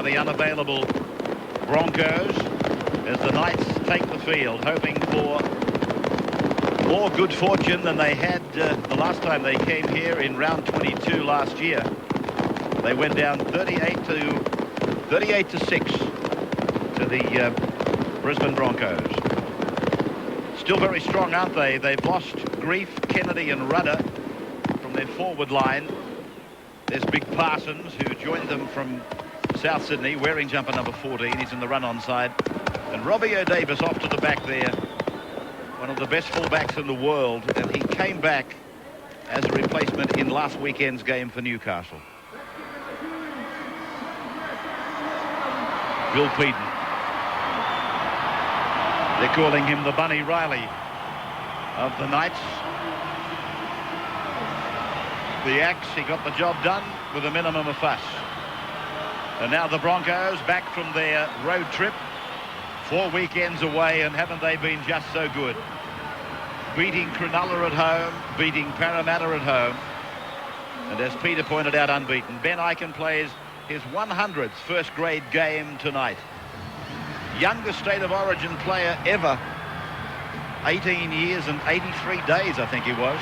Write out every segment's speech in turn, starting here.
the unavailable Broncos as the Knights take the field, hoping for more good fortune than they had the last time they came here in round 22 last year. They went down 38 to 6 to the Brisbane Broncos. Still very strong, aren't they? They've lost Grief, Kennedy and Rudder from their forward line. There's Big Parsons, who joined them from South Sydney, wearing jumper number 14. He's in the run-on side. And Robbie O'Davis off to the back there. One of the best fullbacks in the world. And he came back as a replacement in last weekend's game for Newcastle. Bill Peden. They're calling him the Bunny Riley of the Knights. The axe, he got the job done with a minimum of fuss. And now the Broncos back from their road trip. 4 weekends away, and haven't they been just so good? Beating Cronulla at home, beating Parramatta at home. And as Peter pointed out, unbeaten. Ben Ikin plays his 100th first-grade game tonight. Youngest state of origin player ever. 18 years and 83 days, I think he was.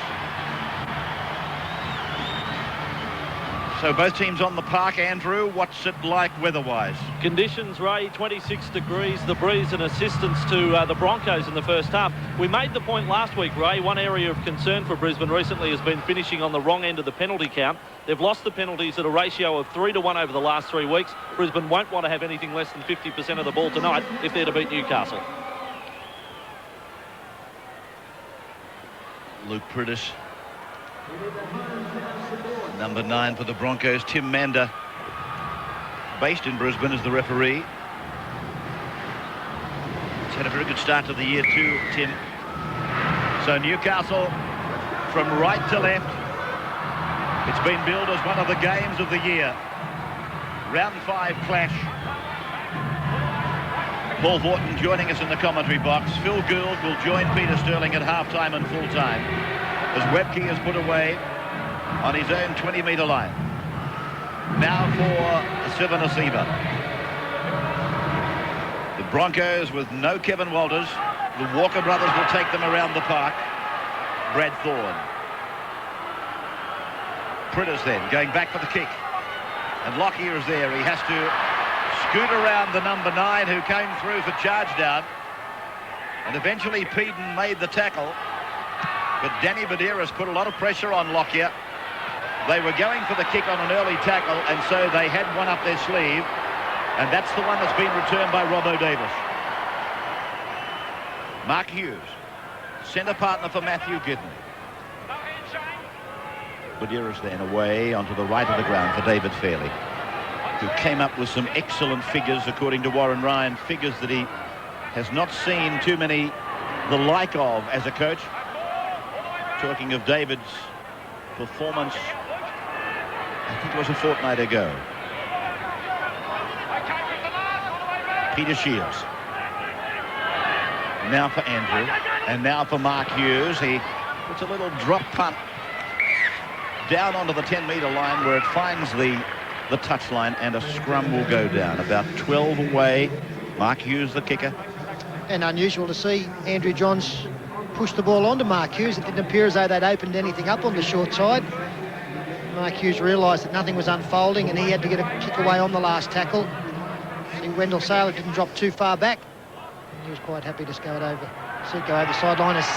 So both teams on the park. Andrew, what's it like weather-wise? Conditions, Ray, 26 degrees, the breeze and assistance to the Broncos in the first half. We made the point last week, Ray, one area of concern for Brisbane recently has been finishing on the wrong end of the penalty count. They've lost the penalties at a ratio of 3-1 over the last 3 weeks. Brisbane won't want to have anything less than 50% of the ball tonight if they're to beat Newcastle. Luke Priddis. Number 9 for the Broncos, Tim Mander, based in Brisbane, as the referee. He's had a very good start to the year too, Tim. So Newcastle from right to left. It's been billed as one of the games of the year. Round 5 clash. Paul Vorton joining us in the commentary box. Phil Gould will join Peter Sterling at half-time and full-time as Webke is put away on his own 20-metre line. Now for Sivanasiva. The Broncos with no Kevin Walters. The Walker brothers will take them around the park. Brad Thorne. Priddis then going back for the kick. And Lockyer is there. He has to scoot around the number 9 who came through for charge down. And eventually Peden made the tackle. But Danny Badira's put a lot of pressure on Lockyer. They were going for the kick on an early tackle, and so they had one up their sleeve. And that's the one that's been returned by Robbo Davis. Mark Hughes, centre partner for Matthew Gidden. Badira's then away onto the right of the ground for David Fairley, who came up with some excellent figures, according to Warren Ryan, figures that he has not seen too many the like of as a coach. Talking of David's performance, I think it was a fortnight ago. Peter Shields. Now for Andrew, and now for Mark Hughes. He puts a little drop punt down onto the 10-metre line where it finds the touchline, and a scrum will go down. About 12 away. Mark Hughes, the kicker. And unusual to see Andrew Johns push the ball onto Mark Hughes. It didn't appear as though they'd opened anything up on the short side. Mark Hughes realised that nothing was unfolding and he had to get a kick away on the last tackle. See, Wendell Saylor didn't drop too far back. He was quite happy to go over the sideline as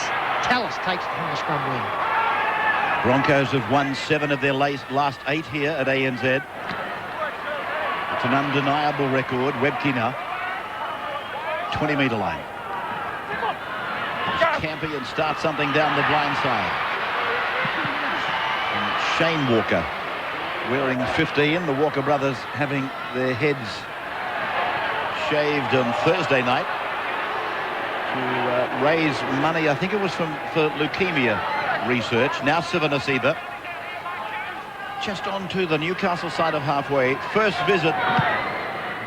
Tallis takes it from the scrum wing. Broncos have won 7 of their last 8 here at ANZ. It's an undeniable record. Webke now. 20-metre line. Campion starts something down the blind side. And Shane Walker wearing 15. The Walker brothers having their heads shaved on Thursday night to raise money. I think it was for leukemia research. Now Sivanasiva just onto the Newcastle side of halfway. First visit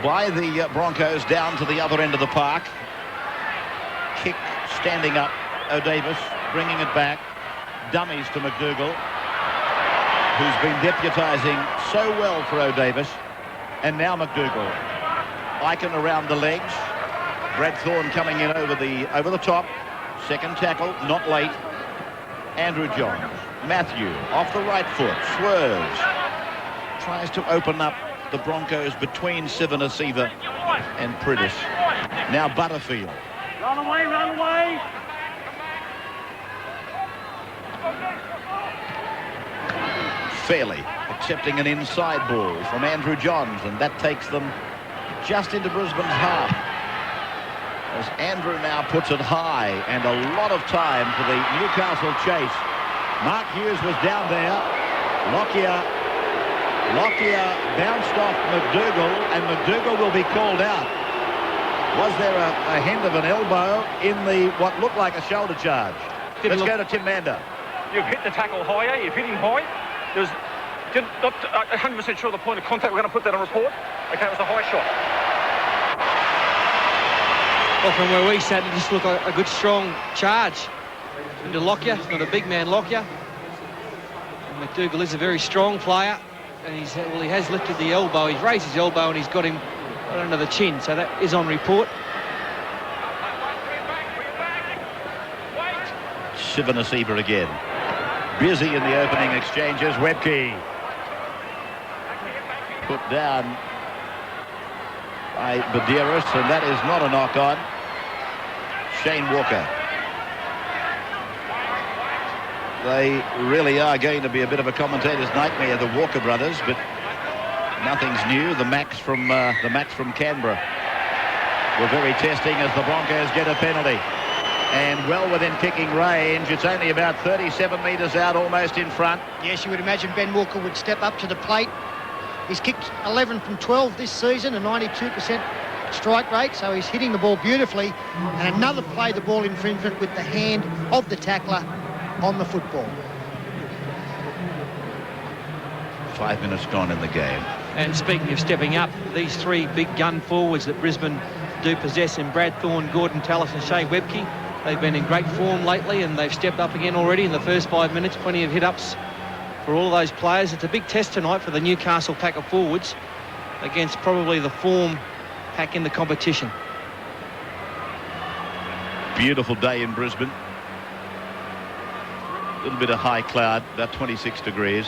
by the Broncos down to the other end of the park. Kick standing up. O'Davis bringing it back. Dummies to McDougall, who's been deputising so well for O'Davis. And now McDougall. Icon around the legs. Brad Thorne coming in over the top. Second tackle, not late. Andrew Johns. Matthew off the right foot, swerves. Tries to open up the Broncos between Sivanasiva and Pridis. Now Butterfield. Run away, run away. Fairly accepting an inside ball from Andrew Johns, and that takes them just into Brisbane's half. As Andrew now puts it high, and a lot of time for the Newcastle chase. Mark Hughes was down there. Lockyer bounced off McDougall, and McDougall will be called out. Was there a hint of an elbow in the what looked like a shoulder charge? Let's go to Tim Mander. You've hit the tackle higher, you've hit him high. There's not 100% sure the point of contact. We're going to put that on report. Okay, it was a high shot. Well, from where we sat, it just looked like a good, strong charge into Lockyer. It's not a big man, Lockyer. And McDougall is a very strong player, and he has lifted the elbow. He's raised his elbow, and he's got him right under the chin. So that is on report. Sivanasiva again. Busy in the opening exchanges. Webke put down by Badeiros, and that is not a knock-on. Shane Walker. They really are going to be a bit of a commentator's nightmare, the Walker brothers, but nothing's new. The Max from Canberra were very testing as the Broncos get a penalty. And well within kicking range. It's only about 37 metres out, almost in front. Yes, you would imagine Ben Walker would step up to the plate. He's kicked 11 from 12 this season, a 92% strike rate, so he's hitting the ball beautifully. And another play the ball infringement with the hand of the tackler on the football. 5 minutes gone in the game. And speaking of stepping up, these three big gun forwards that Brisbane do possess in Brad Thorne, Gordon Tallis and Shea Webke, they've been in great form lately, and they've stepped up again already in the first 5 minutes. Plenty of hit-ups for all of those players. It's a big test tonight for the Newcastle pack of forwards against probably the form pack in the competition. Beautiful day in Brisbane. A little bit of high cloud, about 26 degrees,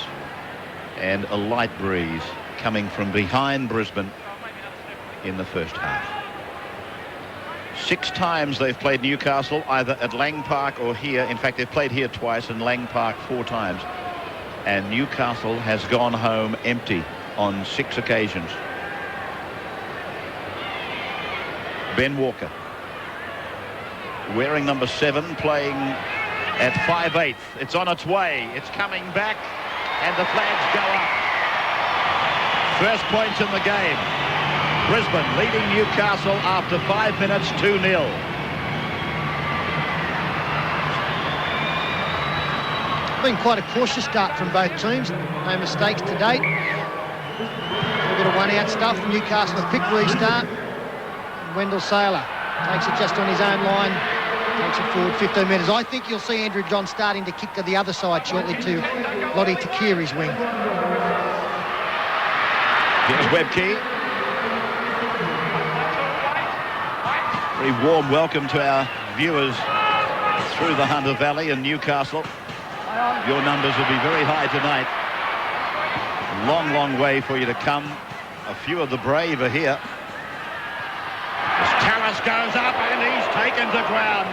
and a light breeze coming from behind Brisbane in the first half. 6 times they've played Newcastle, either at Lang Park or here. In fact, they've played here twice and Lang Park 4 times. And Newcastle has gone home empty on 6 occasions. Ben Walker, wearing number 7, playing at 5/8. It's on its way. It's coming back, and the flags go up. First points in the game. Brisbane leading Newcastle after 5 minutes, 2-0. Been quite a cautious start from both teams. No mistakes to date. A bit of one-out stuff. Newcastle a quick restart. Wendell Saylor takes it just on his own line. Takes it forward 15 metres. I think you'll see Andrew Johns starting to kick to the other side shortly to Lottie Takiri's wing. Here's Webke. Very warm welcome to our viewers through the Hunter Valley and Newcastle. Your numbers will be very high tonight. Long, long way for you to come. A few of the brave are here. As Tallis goes up and he's taken to ground.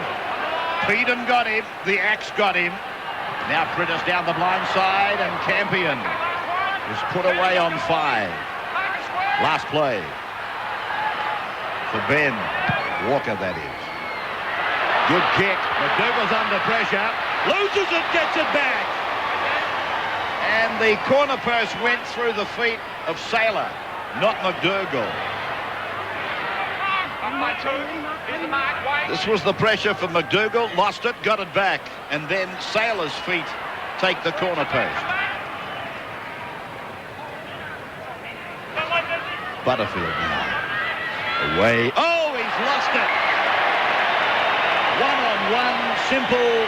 Peden got him. The axe got him. Now Pridis down the blind side, and Campion is put away on 5. Last play for Ben Walker, that is. Good kick. McDougall's under pressure. Loses it, gets it back. And the corner post went through the feet of Saylor, not McDougall. This was the pressure for McDougall. Lost it, got it back. And then Saylor's feet take the corner post. Butterfield now. Away. Oh, he's lost it. One-on-one, simple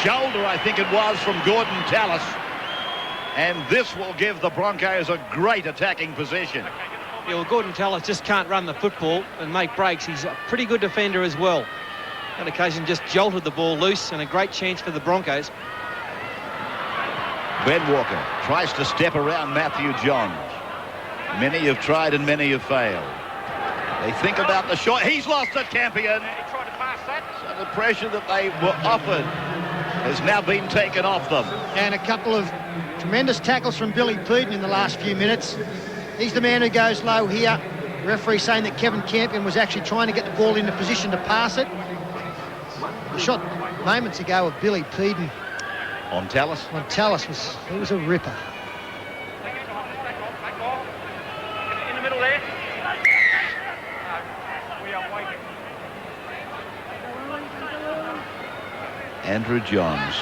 shoulder, I think it was, from Gordon Tallis. And this will give the Broncos a great attacking position. Yeah, well, Gordon Tallis just can't run the football and make breaks. He's a pretty good defender as well. On occasion, just jolted the ball loose, and a great chance for the Broncos. Ben Walker tries to step around Matthew Johns. Many have tried and many have failed. They think about the shot. He's lost it, Campion. He tried to pass that. So the pressure that they were offered has now been taken off them. And a couple of tremendous tackles from Billy Peden in the last few minutes. He's the man who goes low here. The referee saying that Kevin Campion was actually trying to get the ball into position to pass it. The shot moments ago of Billy Peden On Tallis. on Tallis was a ripper. Back off. In the middle there. We are waiting. Andrew Johns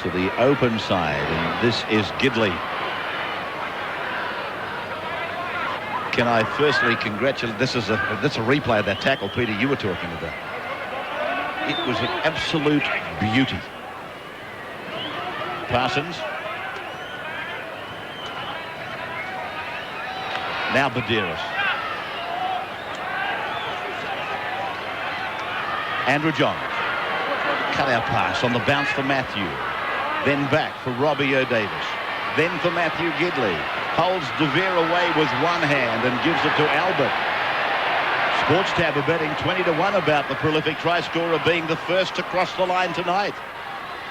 to the open side, and this is Gidley. Can I firstly congratulate? That's a replay of that tackle, Peter, you were talking about. It was an absolute beauty. Parsons. Now Badiris. Andrew Johns. Cut-out pass on the bounce for Matthew. Then back for Robbie O'Davis. Then for Matthew Gidley. Holds De Vere away with one hand and gives it to Albert. Sports Tab are betting 20-1 about the prolific try scorer being the first to cross the line tonight.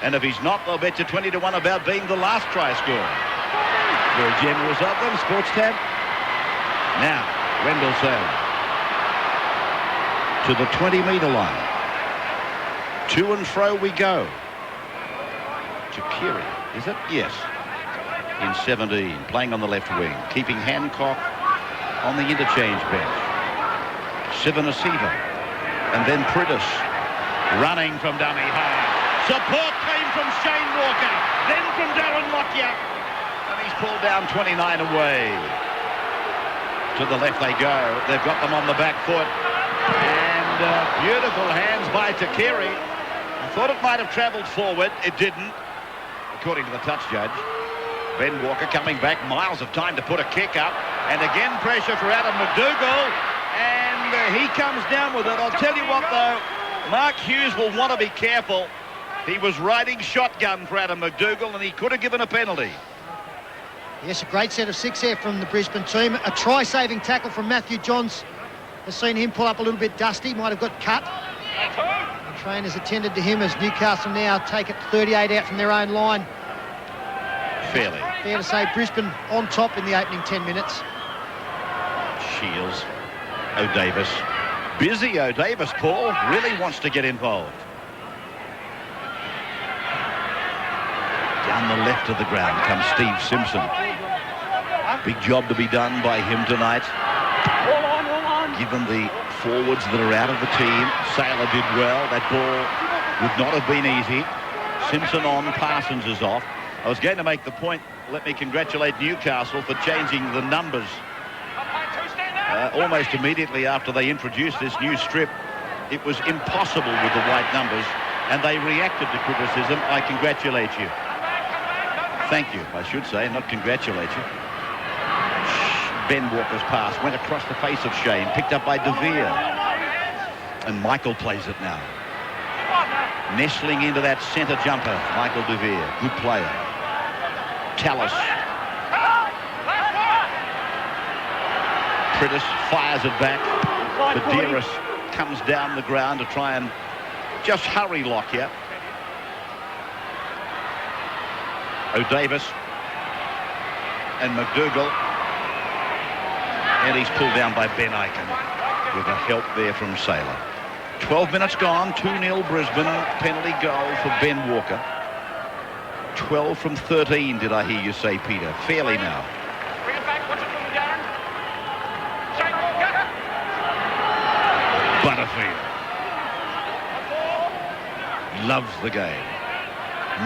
And if he's not, they'll bet you 20-1 about being the last try scorer. Very generous of them, Sports Tab. Now, Rendlesham to the 20-metre line. To and fro we go. To Keary, is it? Yes. In 17, playing on the left wing, keeping Hancock on the interchange bench. Sivanasiva, and then Priddis running from dummy half. Support came from Shane Walker, then from Darren Lockyer, and he's pulled down 29 away. To the left they go. They've got them on the back foot, and beautiful hands by Takiri. I thought it might have travelled forward. It didn't, according to the touch judge. Ben Walker coming back, miles of time to put a kick up, and again pressure for Adam McDougall, and he comes down with it. I'll tell you what though, Mark Hughes will want to be careful. He was riding shotgun for Adam McDougall, and he could have given a penalty. Yes, a great set of six there from the Brisbane team. A try-saving tackle from Matthew Johns has seen him pull up a little bit dusty, might have got cut. The trainers attended to him as Newcastle now take it 38 out from their own line. Fairly. Fair to say Brisbane on top in the opening 10 minutes. Shields. O'Davis. Busy O'Davis, Paul. Really wants to get involved. Down the left of the ground comes Steve Simpson. Big job to be done by him tonight. Given the forwards that are out of the team, Saylor did well. That ball would not have been easy. Simpson on, Parsons is off. I was going to make the point, let me congratulate Newcastle for changing the numbers. Almost immediately after they introduced this new strip, it was impossible with the white numbers, and they reacted to criticism. I congratulate you. Thank you, I should say, not congratulate you. Ben Walker's pass went across the face of Shane, picked up by De Vere. And Michael plays it now. Nestling into that centre jumper, Michael De Vere, good player. Tallis. Priddis fires it back. Badiris comes down the ground to try and just hurry Lockyer. O'Davis and McDougall. And he's pulled down by Ben Aiken with a help there from Saylor. 12 minutes gone, 2-0 Brisbane, penalty goal for Ben Walker. 12 from 13, did I hear you say, Peter? Fairly now. Bring it back, watch it from Darren. Shane Walker. Butterfield. Loves the game.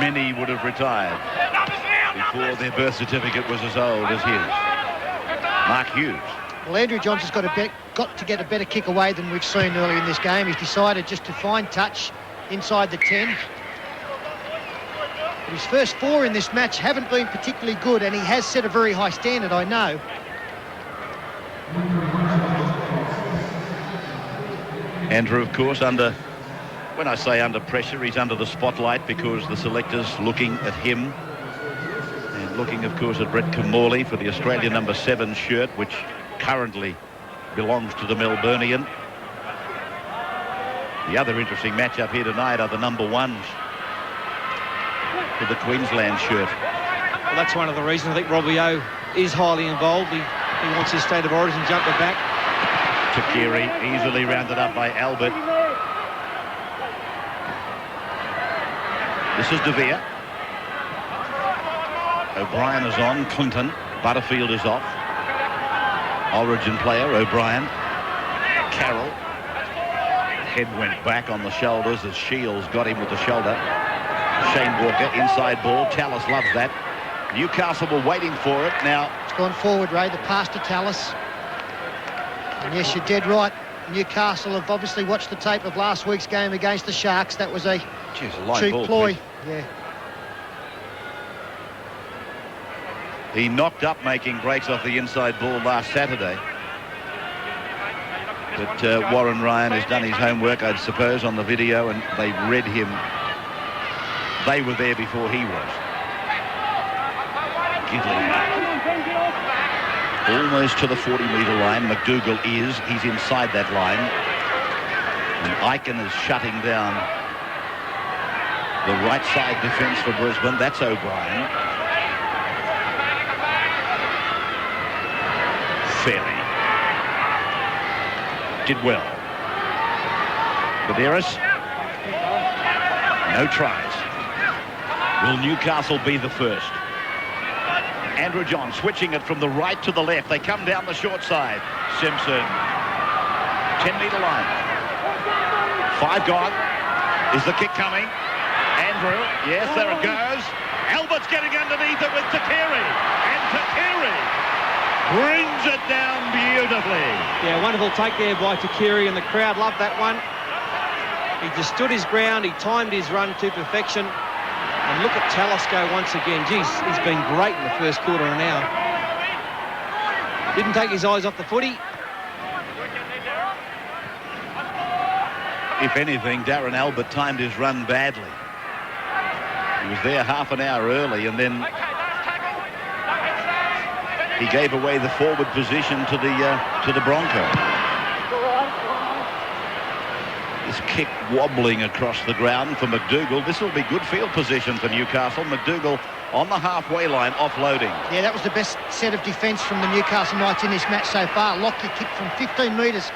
Many would have retired before their birth certificate was as old as his. Mark Hughes. Well, Andrew Johns has got to get a better kick away than we've seen earlier in this game. He's decided just to find touch inside the 10. But his first 4 in this match haven't been particularly good, and he has set a very high standard, I know. Andrew, of course, when I say under pressure, he's under the spotlight because the selectors looking at him and looking, of course, at Brett Kamali for the Australian number 7 shirt, which currently belongs to the Melburnian. The other interesting matchup here tonight are the number 1s for the Queensland shirt. Well, that's one of the reasons I think Robbie O is highly involved. He wants his state of origin jumper back. Takiri easily rounded up by Albert. This is De Vere. O'Brien is on. Clinton. Butterfield is off. Origin player O'Brien. Carroll. Head went back on the shoulders as Shields got him with the shoulder. Shane Walker, inside ball. Tallis loves that. Newcastle were waiting for it. Now It's gone forward, Ray. The pass to Tallis. And yes, you're dead right. Newcastle have obviously watched the tape of last week's game against the Sharks. That was a cheap ploy. Yeah. He knocked up making breaks off the inside ball last Saturday. But Warren Ryan has done his homework, I suppose, on the video, and they read him. They were there before he was. Almost to the 40-metre line. McDougall is. He's inside that line. And Eichen is shutting down the right side defence for Brisbane. That's O'Brien. Fairly. Did well. Medeiros. No tries. Will Newcastle be the first? Andrew John switching it from the right to the left. They come down the short side. Simpson. 10-metre line. 5 gone. Is the kick coming? Andrew. Yes, there it goes. Albert's getting underneath it with Takiri. And Takiri brings it down beautifully. Yeah, wonderful take there by Takiri, and the crowd loved that one. He just stood his ground. He timed his run to perfection. And look at Tallis go once again. Geez, he's been great in the first quarter and now. Didn't take his eyes off the footy. If anything, Darren Albert timed his run badly. He was there half an hour early, and then he gave away the forward position to the Broncos. This kick wobbling across the ground for McDougall. This will be good field position for Newcastle. McDougall on the halfway line, offloading. Yeah, that was the best set of defence from the Newcastle Knights in this match so far. Lockyer kicked from 15 metres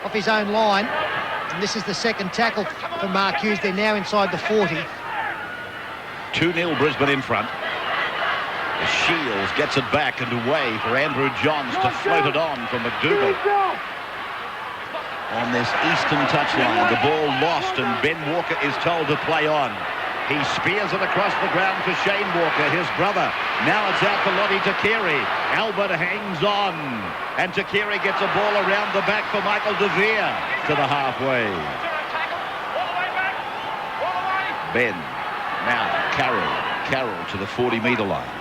off his own line. And this is the second tackle for Mark Hughes. They're now inside the 40. 2-0 Brisbane in front. Shields gets it back and away for Andrew Johns to float it on for McDougall. On this eastern touchline, the ball lost, and Ben Walker is told to play on. He spears it across the ground for Shane Walker, his brother. Now it's out for Lottie Takiri. Albert hangs on, and Takiri gets a ball around the back for Michael De Vere to the halfway. Ben, now Carroll to the 40-metre line.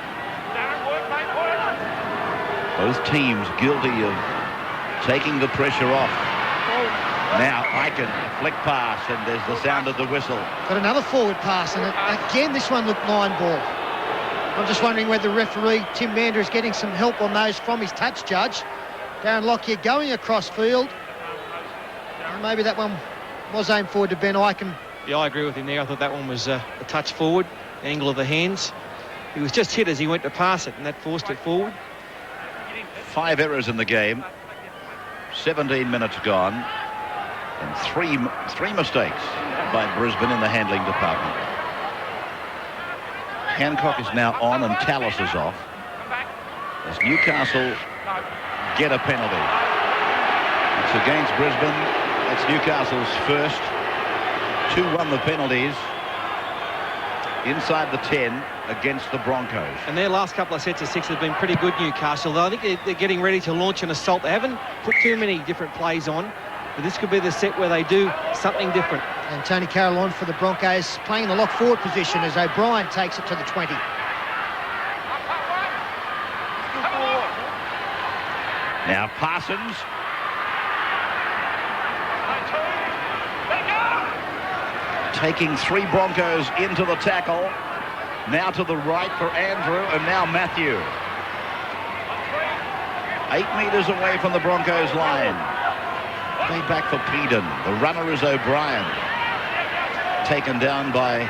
Both teams guilty of taking the pressure off. Now Eichen, flick pass, and there's the sound of the whistle. Got another forward pass, and again this one looked line ball. I'm just wondering whether referee Tim Mander is getting some help on those from his touch judge. Darren Lockyer going across field. And maybe that one was aimed forward to Ben Eichen. Yeah, I agree with him there. I thought that one was a touch forward, angle of the hands. He was just hit as he went to pass it, and that forced it forward. 5 errors in the game. 17 minutes gone. And three mistakes by Brisbane in the handling department. Hancock is now on and Tallis is off. As Newcastle get a penalty. It's against Brisbane. It's Newcastle's first. 2 won the penalties inside the 10 against the Broncos. And their last couple of sets of 6 have been pretty good, Newcastle. Though I think they're getting ready to launch an assault. They haven't put too many different plays on. But this could be the set where they do something different. And Tony Carroll on for the Broncos, playing in the lock forward position as O'Brien takes it to the 20. Now Parsons. Taking 3 Broncos into the tackle. Now to the right for Andrew, and now Matthew. 8 metres away from the Broncos line. Play back for Peden. The runner is O'Brien. Taken down by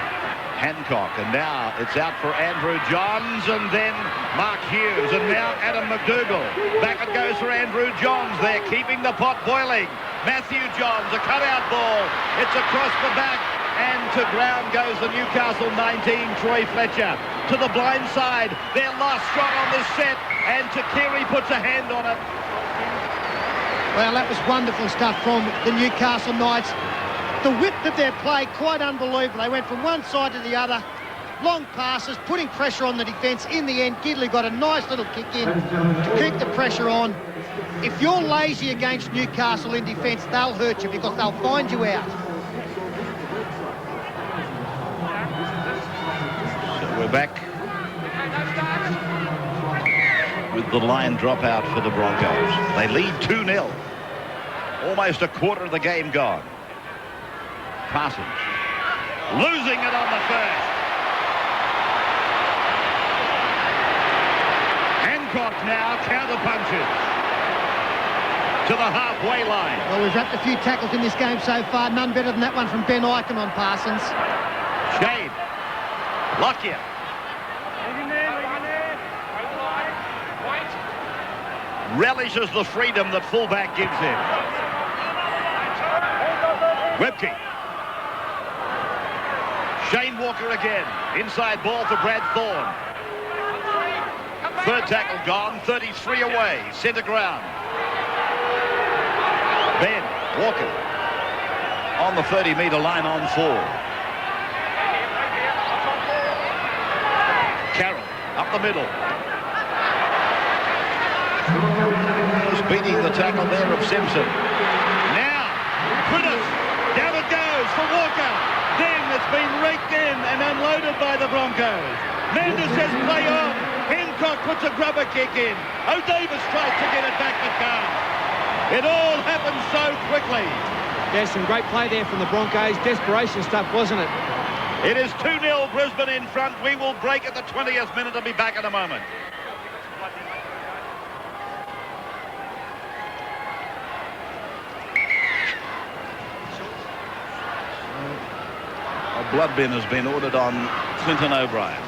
Hancock, and now it's out for Andrew Johns, and then Mark Hughes, and now Adam McDougall. Back it goes for Andrew Johns. They're keeping the pot boiling. Matthew Johns, a cutout ball. It's across the back, and to ground goes the Newcastle 19, Troy Fletcher. To the blind side, their last shot on this set, and Takiri puts a hand on it. Well, that was wonderful stuff from the Newcastle Knights. The width of their play, quite unbelievable. They went from one side to the other. Long passes, putting pressure on the defence. In the end, Gidley got a nice little kick in to keep the pressure on. If you're lazy against Newcastle in defence, they'll hurt you because they'll find you out. So we're back with the line dropout for the Broncos. They lead 2-0. Almost a quarter of the game gone. Parsons losing it on the first. Hancock now counter-punches to the halfway line. Well, we've wrapped a few tackles in this game so far. None better than that one from Ben Eichen on Parsons. Shade. Lockyer. Relishes the freedom that fullback gives him. Webke. Shane Walker again. Inside ball for Brad Thorne. Third tackle gone. 33 away. Centre ground. Ben Walker on the 30-metre line on 4. Carroll up the middle. He's beating the tackle there of Simpson. Now, Prentice. Down it goes for Walker. Then it's been raked in and unloaded by the Broncos. Mendes says play on. Hancock puts a grubber kick in. O'Davis tries to get it back but can't. It all happened so quickly. There's some great play there from the Broncos. Desperation stuff, wasn't it? It is 2-0 Brisbane in front. We will break at the 20th minute and be back in a moment. A blood bin has been ordered on Clinton O'Brien.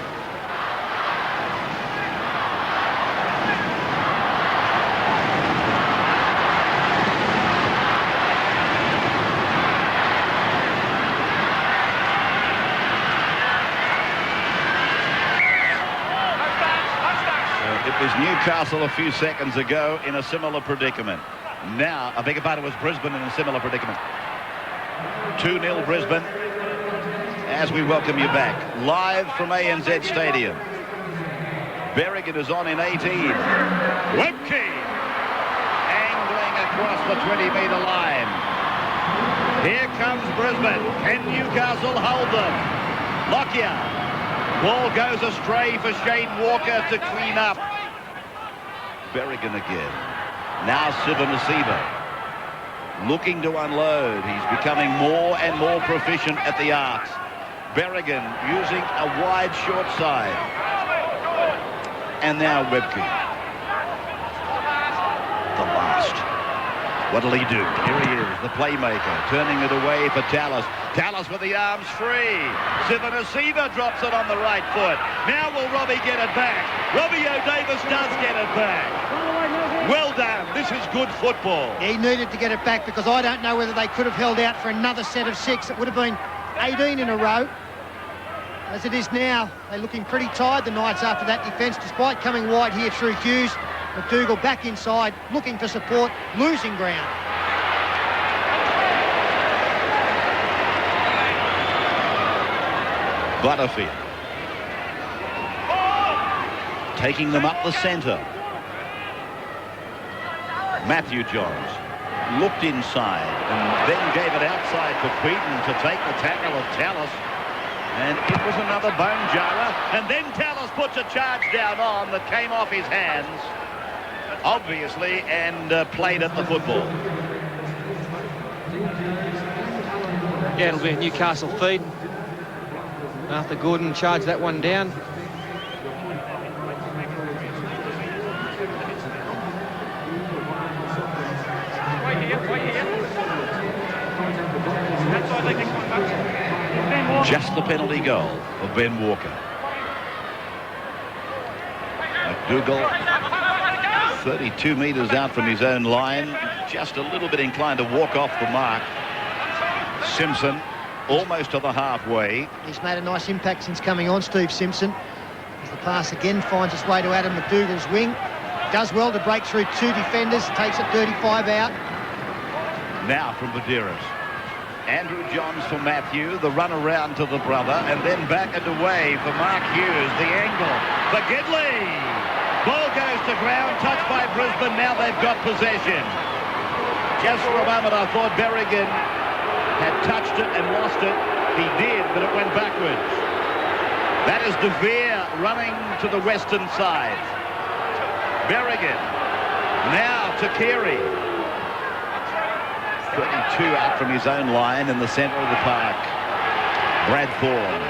It was Newcastle a few seconds ago in a similar predicament. Now, I beg your pardon, it was Brisbane in a similar predicament. 2-0 Brisbane. As we welcome you back, live from ANZ Stadium. Berrigan is on in 18. Webke angling across the 20-metre line. Here comes Brisbane. Can Newcastle hold them? Lockyer. Ball goes astray for Shane Walker to clean up. Berrigan again. Now Sivanasiva. Looking to unload. He's becoming more and more proficient at the arcs. Berrigan using a wide short side. And now Webke. The last. What'll he do? Here he is, the playmaker, turning it away for Tallis. Tallis with the arms free. Sivanasiva drops it on the right foot. Now will Robbie get it back? Robbie O'Davis does get it back. Well done. This is good football. He needed to get it back because I don't know whether they could have held out for another set of 6. It would have been 18 in a row. As it is now, they're looking pretty tired, the Knights, after that defence, despite coming wide here through Hughes. McDougall back inside, looking for support, losing ground. Butterfield. Taking them up the centre. Matthew Johns looked inside and then gave it outside for Peden to take the tackle of Tallis. And it was another bone jarrer. And then Tallis puts a charge down on that came off his hands, obviously, and played at the football. Yeah, it'll be a Newcastle feed. Arthur Gordon charged that one down. Just the penalty goal of Ben Walker. McDougall, 32 metres out from his own line, just a little bit inclined to walk off the mark. Simpson almost to the halfway. He's made a nice impact since coming on, Steve Simpson. As the pass again finds its way to Adam McDougall's wing. Does well to break through two defenders, takes it 35 out. Now from Badeiras. Andrew Johns for Matthew, the run around to the brother, and then back and away for Mark Hughes. The angle for Gidley. Ball goes to ground, touched by Brisbane. Now they've got possession. Just for a moment I thought Berrigan had touched it and lost it. He did, but it went backwards. That is De Vere running to the western side. Berrigan. Now to Carey. 32 out from his own line in the centre of the park. Brad Thorne.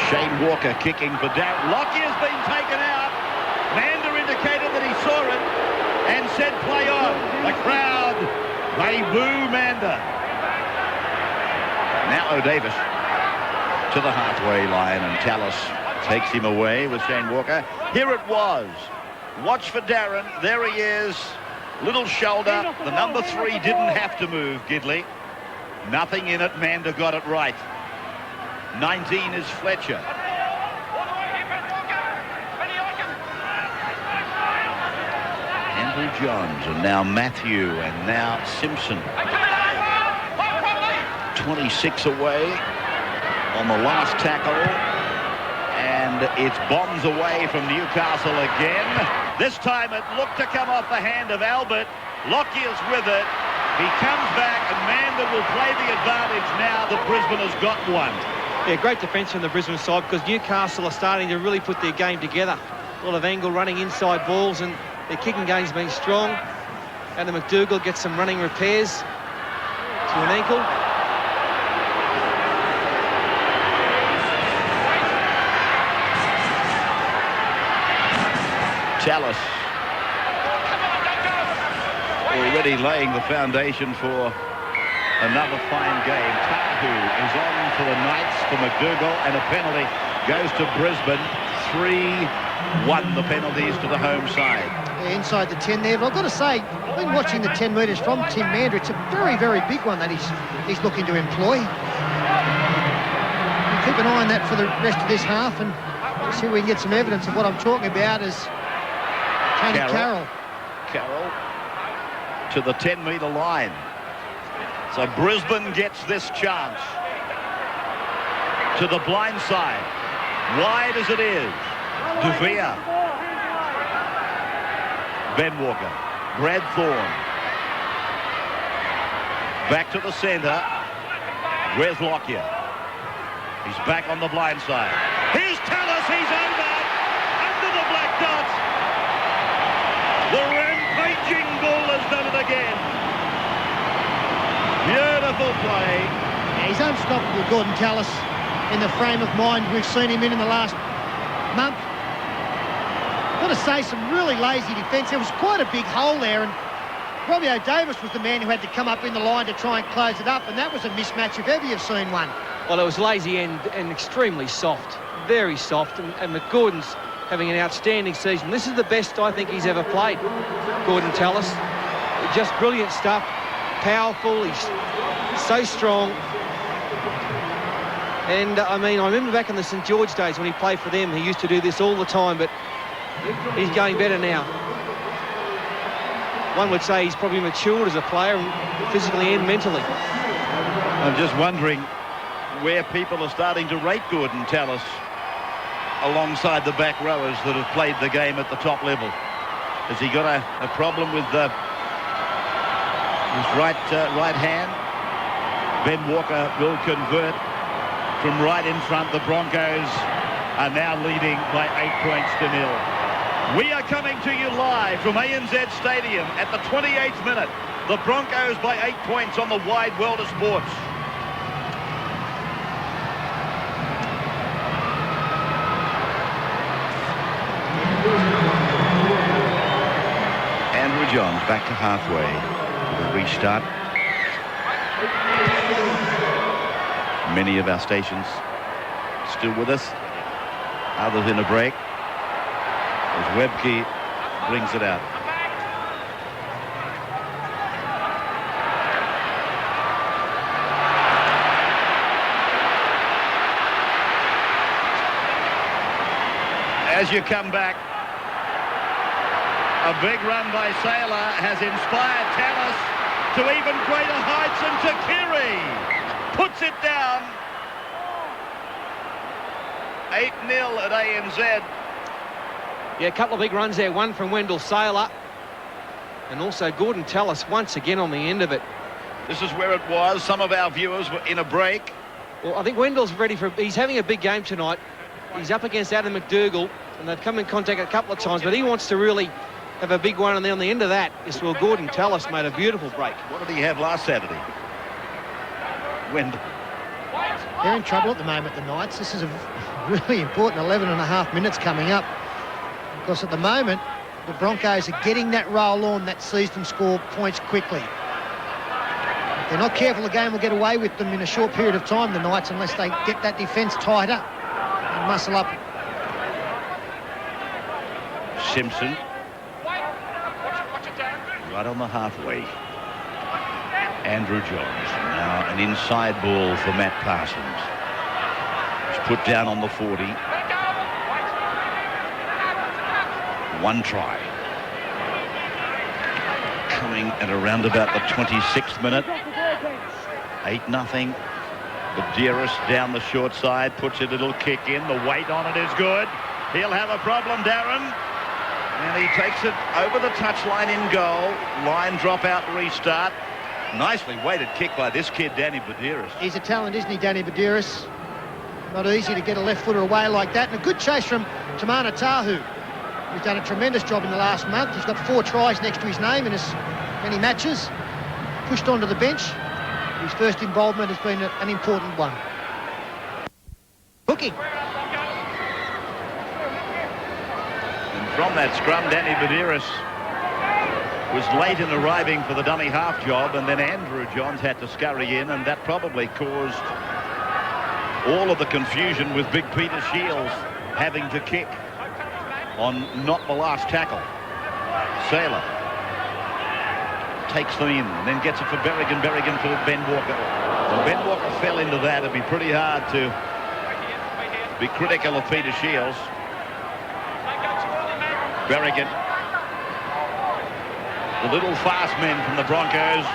Shane Walker kicking for Darren. Lockyer's been taken out. Mander indicated that he saw it and said play on. The crowd, they boo Mander. Now O'Davis to the halfway line, and Tallis takes him away with Shane Walker. Here it was. Watch for Darren. There he is. Little shoulder. The number 3 didn't have to move, Gidley. Nothing in it. Mander got it right. 19 is Fletcher. Andrew Johns, and now Matthew, and now Simpson. 26 away on the last tackle. And it's bombs away from Newcastle again. This time it looked to come off the hand of Albert. Lockyer's with it. He comes back, and Mander will play the advantage now that Brisbane has got one. Yeah, great defence from the Brisbane side, because Newcastle are starting to really put their game together. A lot of angle running inside balls, and their kicking game's been strong. And the McDougall gets some running repairs to an ankle. Tallis already laying the foundation for another fine game. Tahu is on for the Knights for McDougall, and a penalty goes to Brisbane. 3-1 the penalties to the home side. Yeah, inside the 10 there, but I've got to say, I've been watching the 10 metres from Tim Mander. It's a very, very big one that he's looking to employ. We'll keep an eye on that for the rest of this half, and see if we can get some evidence of what I'm talking about as Tony Carroll to the 10-metre line. So Brisbane gets this chance. To the blind side. Wide as it is. De Vere. Ben Walker. Brad Thorne. Back to the centre. Where's Lockyer? He's back on the blind side. Here's Tallis. He's over. Under the black dots. The rampaging bull has done it again. Beautiful play. Yeah, he's unstoppable, Gordon Tallis, in the frame of mind we've seen him in the last month. Got to say, some really lazy defence. There was quite a big hole there, and Robbie O'Davis was the man who had to come up in the line to try and close it up, and that was a mismatch if ever you've seen one. Well, it was lazy and extremely soft, very soft, and McGordon's having an outstanding season. This is the best I think he's ever played, Gordon Tallis. Just brilliant stuff, powerful, he's so strong. And I mean, I remember back in the St George days when he played for them, he used to do this all the time, but he's going better now. One would say he's probably matured as a player, physically and mentally. I'm just wondering where people are starting to rate Gordon Tallis alongside the back rowers that have played the game at the top level. Has he got a problem with his right hand? Ben Walker will convert from right in front. The Broncos are now leading by 8 points to 0. We are coming to you live from ANZ Stadium at the 28th minute. The Broncos by 8 points on the wide world of sports. Andrew Johns back to halfway. The restart. Many of our stations still with us. Others in a break. As Webke brings it out. As you come back, a big run by Saylor has inspired Tallis to even greater heights, and Takiri puts it down. 8-0 at ANZ. Yeah, a couple of big runs there. One from Wendell Saylor. And also Gordon Tallis once again on the end of it. This is where it was. Some of our viewers were in a break. Well, I think Wendell's ready for... He's having a big game tonight. He's up against Adam McDougall, and they've come in contact a couple of times, but he wants to really have a big one, and then on the end of that is where Gordon Tallis made a beautiful break. What did he have last Saturday? Wendell. They're in trouble at the moment, the Knights. This is a really important 11.5 minutes coming up, because at the moment the Broncos are getting that roll on that sees them score points quickly. If they're not careful, the game will get away with them in a short period of time, the Knights, unless they get that defence tied up and muscle up. Simpson right on the halfway. Andrew Johns. Now an inside ball for Matt Parsons. It's put down on the 40. One try. Coming at around about the 26th minute. 8-0. Badeiros down the short side, puts a little kick in. The weight on it is good. He'll have a problem, Darren. And he takes it over the touchline in goal. Line drop out, restart. Nicely weighted kick by this kid, Danny Badeiros. He's a talent, isn't he, Danny Badeiros? Not easy to get a left footer away like that. And a good chase from Tamana Tahu, who's done a tremendous job in the last month. He's got 4 tries next to his name in as many matches. Pushed onto the bench. His first involvement has been an important one. Hooking. And from that scrum, Danny Badeiros was late in arriving for the dummy half job, and then Andrew Johns had to scurry in, and that probably caused all of the confusion with Big Peter Shields having to kick on not the last tackle. Saylor takes them in and then gets it for Berrigan. Berrigan for Ben Walker. When Ben Walker fell into that, it'd be pretty hard to be critical of Peter Shields. Berrigan. The little fast men from the Broncos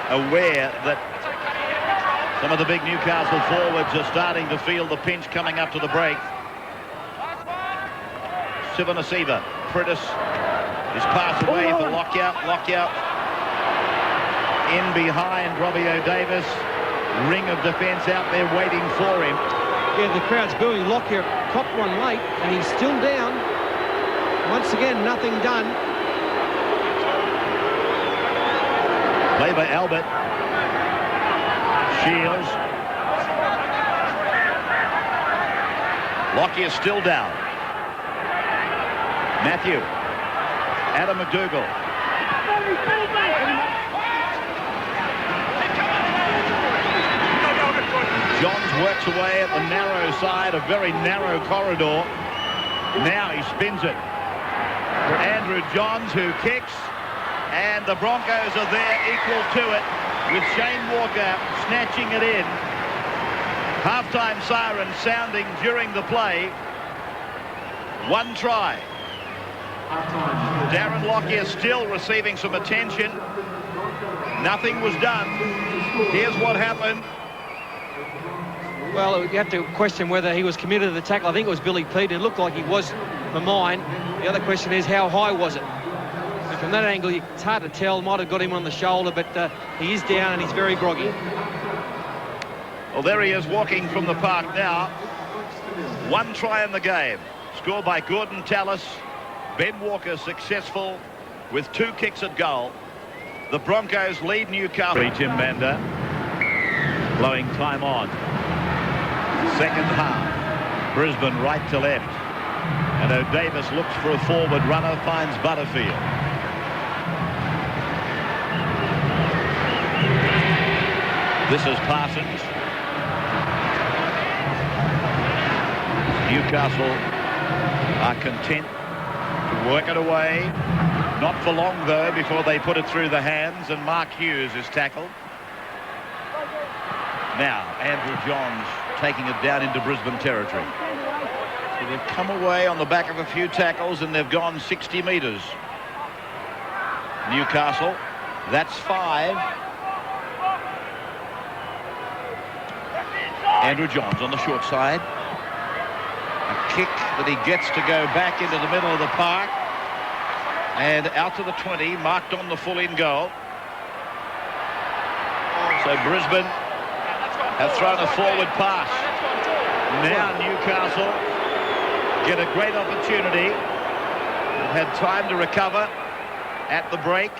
aware that some of the big Newcastle forwards are starting to feel the pinch coming up to the break. Sivanasiva. Prentice is passed away for Lockyer. Lockyer in behind Robbie O'Davis. Ring of defence out there waiting for him. Yeah, the crowd's booing. Lockyer copped one late, and he's still down. Once again, nothing done. Play by Albert. Shields. Lockyer still down. Matthew. Adam McDougall. Johns works away at the narrow side, a very narrow corridor. Now he spins it for Andrew Johns, who kicks, and the Broncos are there equal to it, with Shane Walker snatching it in. Halftime siren sounding during the play. One try. Darren Lockyer still receiving some attention. Nothing was done. Here's what happened. Well, you have to question whether he was committed to the tackle. I think it was Billy Peter. It looked like he was for mine. The other question is, how high was it? And from that angle, it's hard to tell. Might have got him on the shoulder, but he is down and he's very groggy. Well, there he is walking from the park now. One try in the game. Scored by Gordon Tallis Ben Walker successful with 2 kicks at goal. The Broncos lead Newcastle. Tim Mander blowing time on. Second half. Brisbane right to left. And O'Davis looks for a forward runner, finds Butterfield. This is Parsons. Newcastle are content to work it away. Not for long, though, before they put it through the hands, and Mark Hughes is tackled. Now, Andrew Johns taking it down into Brisbane territory. So they've come away on the back of a few tackles, and they've gone 60 metres. Newcastle, that's 5. Andrew Johns on the short side. A kick that he gets to go back into the middle of the park. And out to the 20, marked on the full-in goal. So Brisbane have thrown a forward pass. Now Newcastle get a great opportunity. They've had time to recover at the break.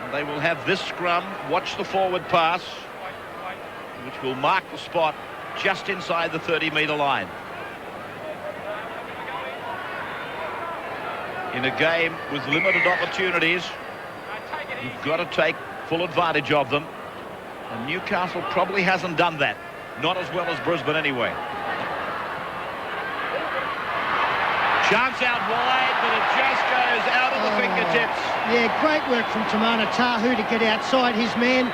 And they will have this scrum. Watch the forward pass, which will mark the spot just inside the 30-metre line. In a game with limited opportunities, you've got to take full advantage of them. And Newcastle probably hasn't done that. Not as well as Brisbane anyway. Chance out wide, but it just goes out of the fingertips. Yeah, great work from Tamana Tahu to get outside his man.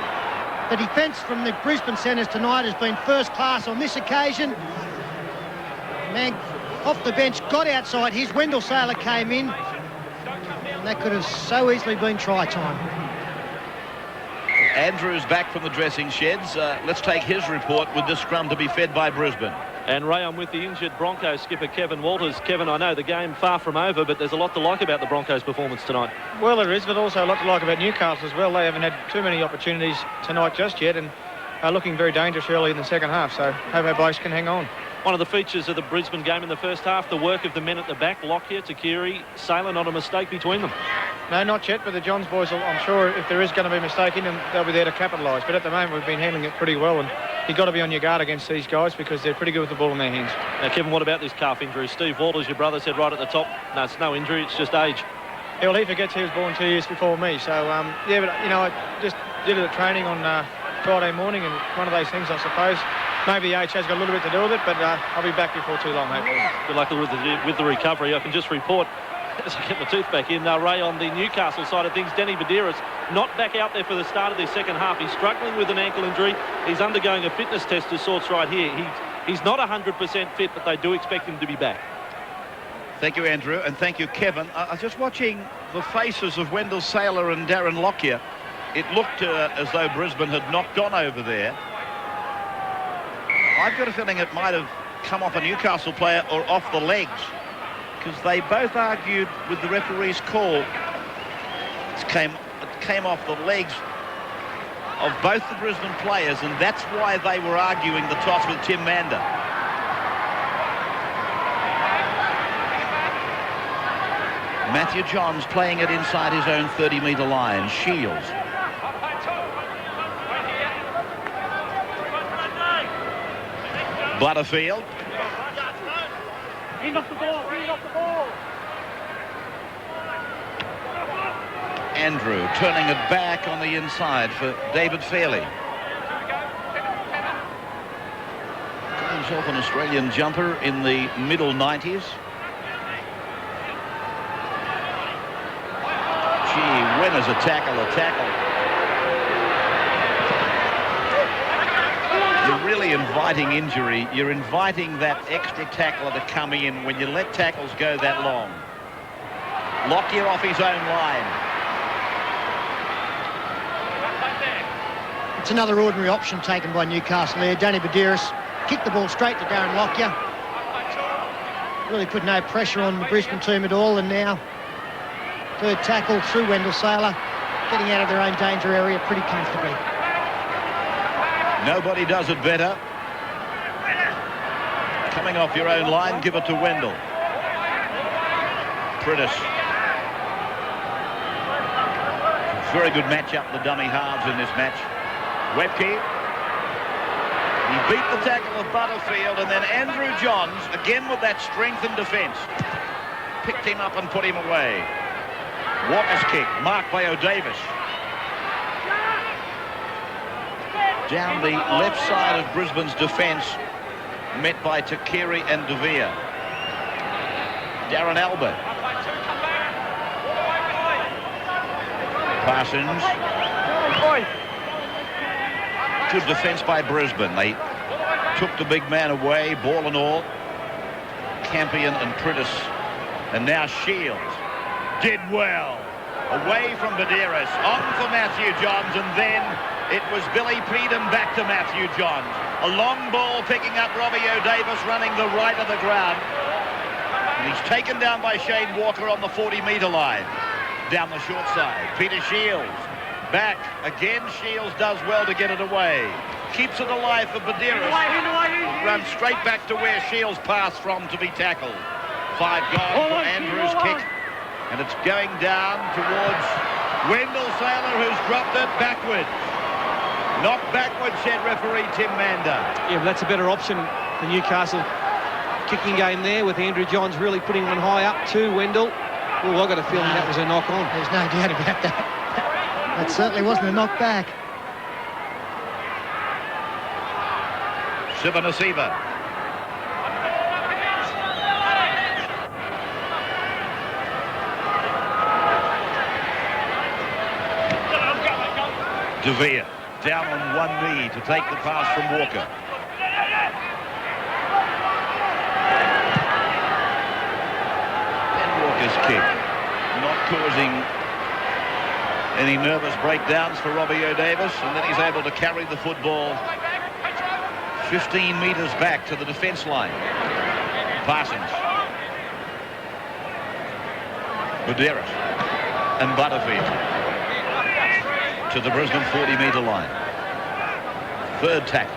The defence from the Brisbane centres tonight has been first class on this occasion. Man off the bench, got outside his. Wendell Saylor came in. And that could have so easily been try time. Andrew's back from the dressing sheds. Let's take his report with this scrum to be fed by Brisbane. And Ray, I'm with the injured Broncos skipper Kevin Walters. Kevin, I know the game far from over, but there's a lot to like about the Broncos' performance tonight. Well, there is, but also a lot to like about Newcastle as well. They haven't had too many opportunities tonight just yet, and are looking very dangerous early in the second half, so hope our blokes can hang on. One of the features of the Brisbane game in the first half, the work of the men at the back, Lockyer, Takiri, Saylor, not a mistake between them. No, not yet, but the Johns boys, I'm sure if there is going to be a mistake in them, they'll be there to capitalise. But at the moment, we've been handling it pretty well, and you've got to be on your guard against these guys because they're pretty good with the ball in their hands. Now, Kevin, what about this calf injury? Steve Walters, your brother, said right at the top, no, it's no injury, it's just age. Yeah, well, he forgets he was born 2 years before me, so, yeah, but, you know, I just did it at training on Friday morning, and one of those things, I suppose. Maybe the age has got a little bit to do with it, but I'll be back before too long, hopefully. Good luck with the recovery. I can just report, as I get my tooth back in, Ray, on the Newcastle side of things, Danny Badiris not back out there for the start of this second half. He's struggling with an ankle injury. He's undergoing a fitness test of sorts right here. He's not 100% fit, but they do expect him to be back. Thank you, Andrew, and thank you, Kevin. I was just watching the faces of Wendell Saylor and Darren Lockyer. It looked as though Brisbane had knocked on over there. I've got a feeling it might have come off a Newcastle player or off the legs, because they both argued with the referee's call. It came off the legs of both the Brisbane players, and that's why they were arguing the toss with Tim Mander. Matthew Johns playing it inside his own 30-metre line. Shields. Butterfield. He's off the ball. He's off the ball. Andrew turning it back on the inside for David Fairley. Got himself an Australian jumper in the middle 90s. Gee, when is a tackle a tackle? You're really inviting injury. You're inviting that extra tackler to come in when you let tackles go that long. Lockyer off his own line. It's another ordinary option taken by Newcastle there. Danny Badiris kicked the ball straight to Darren Lockyer. Really put no pressure on the Brisbane team at all, and now third tackle through Wendell Saylor, getting out of their own danger area pretty comfortably. Nobody does it better. Coming off your own line, give it to Wendell. Priddis. Very good match-up, the dummy halves in this match. Webke. He beat the tackle of Butterfield, and then Andrew Johns, again with that strength in defence, picked him up and put him away. Walker's kick, marked by O'Davis. Down the left side of Brisbane's defence, met by Takiri and De Vere. Darren Albert. Parsons. Good defence by Brisbane. They took the big man away, ball and all. Campion and Priddis. And now Shields. Did well. Away from Badeiras. On for Matthew Johns, and then it was Billy Peden back to Matthew Johns. A long ball picking up Robbie O'Davis running the right of the ground. And he's taken down by Shane Walker on the 40-metre line. Down the short side. Peter Shields. Back. Again, Shields does well to get it away. Keeps it alive for Badeiras. Runs straight back to where Shields passed from to be tackled. 5 gone for Andrews' kick. And it's going down towards Wendell Saylor, who's dropped it backwards. Knocked backwards, said referee Tim Mander. Yeah, but that's a better option for Newcastle. Kicking game there with Andrew Johns really putting one high up to Wendell. Oh, I got a feeling that was a knock on. There's no doubt about that. That certainly wasn't a knock back. Sivanasiva. De Vere down on one knee to take the pass from Walker. And Walker's kick, not causing any nervous breakdowns for Robbie O'Davis, and then he's able to carry the football 15 metres back to the defence line. Parsons. Badeiras and Butterfield to the Brisbane 40-metre line. Third tackle.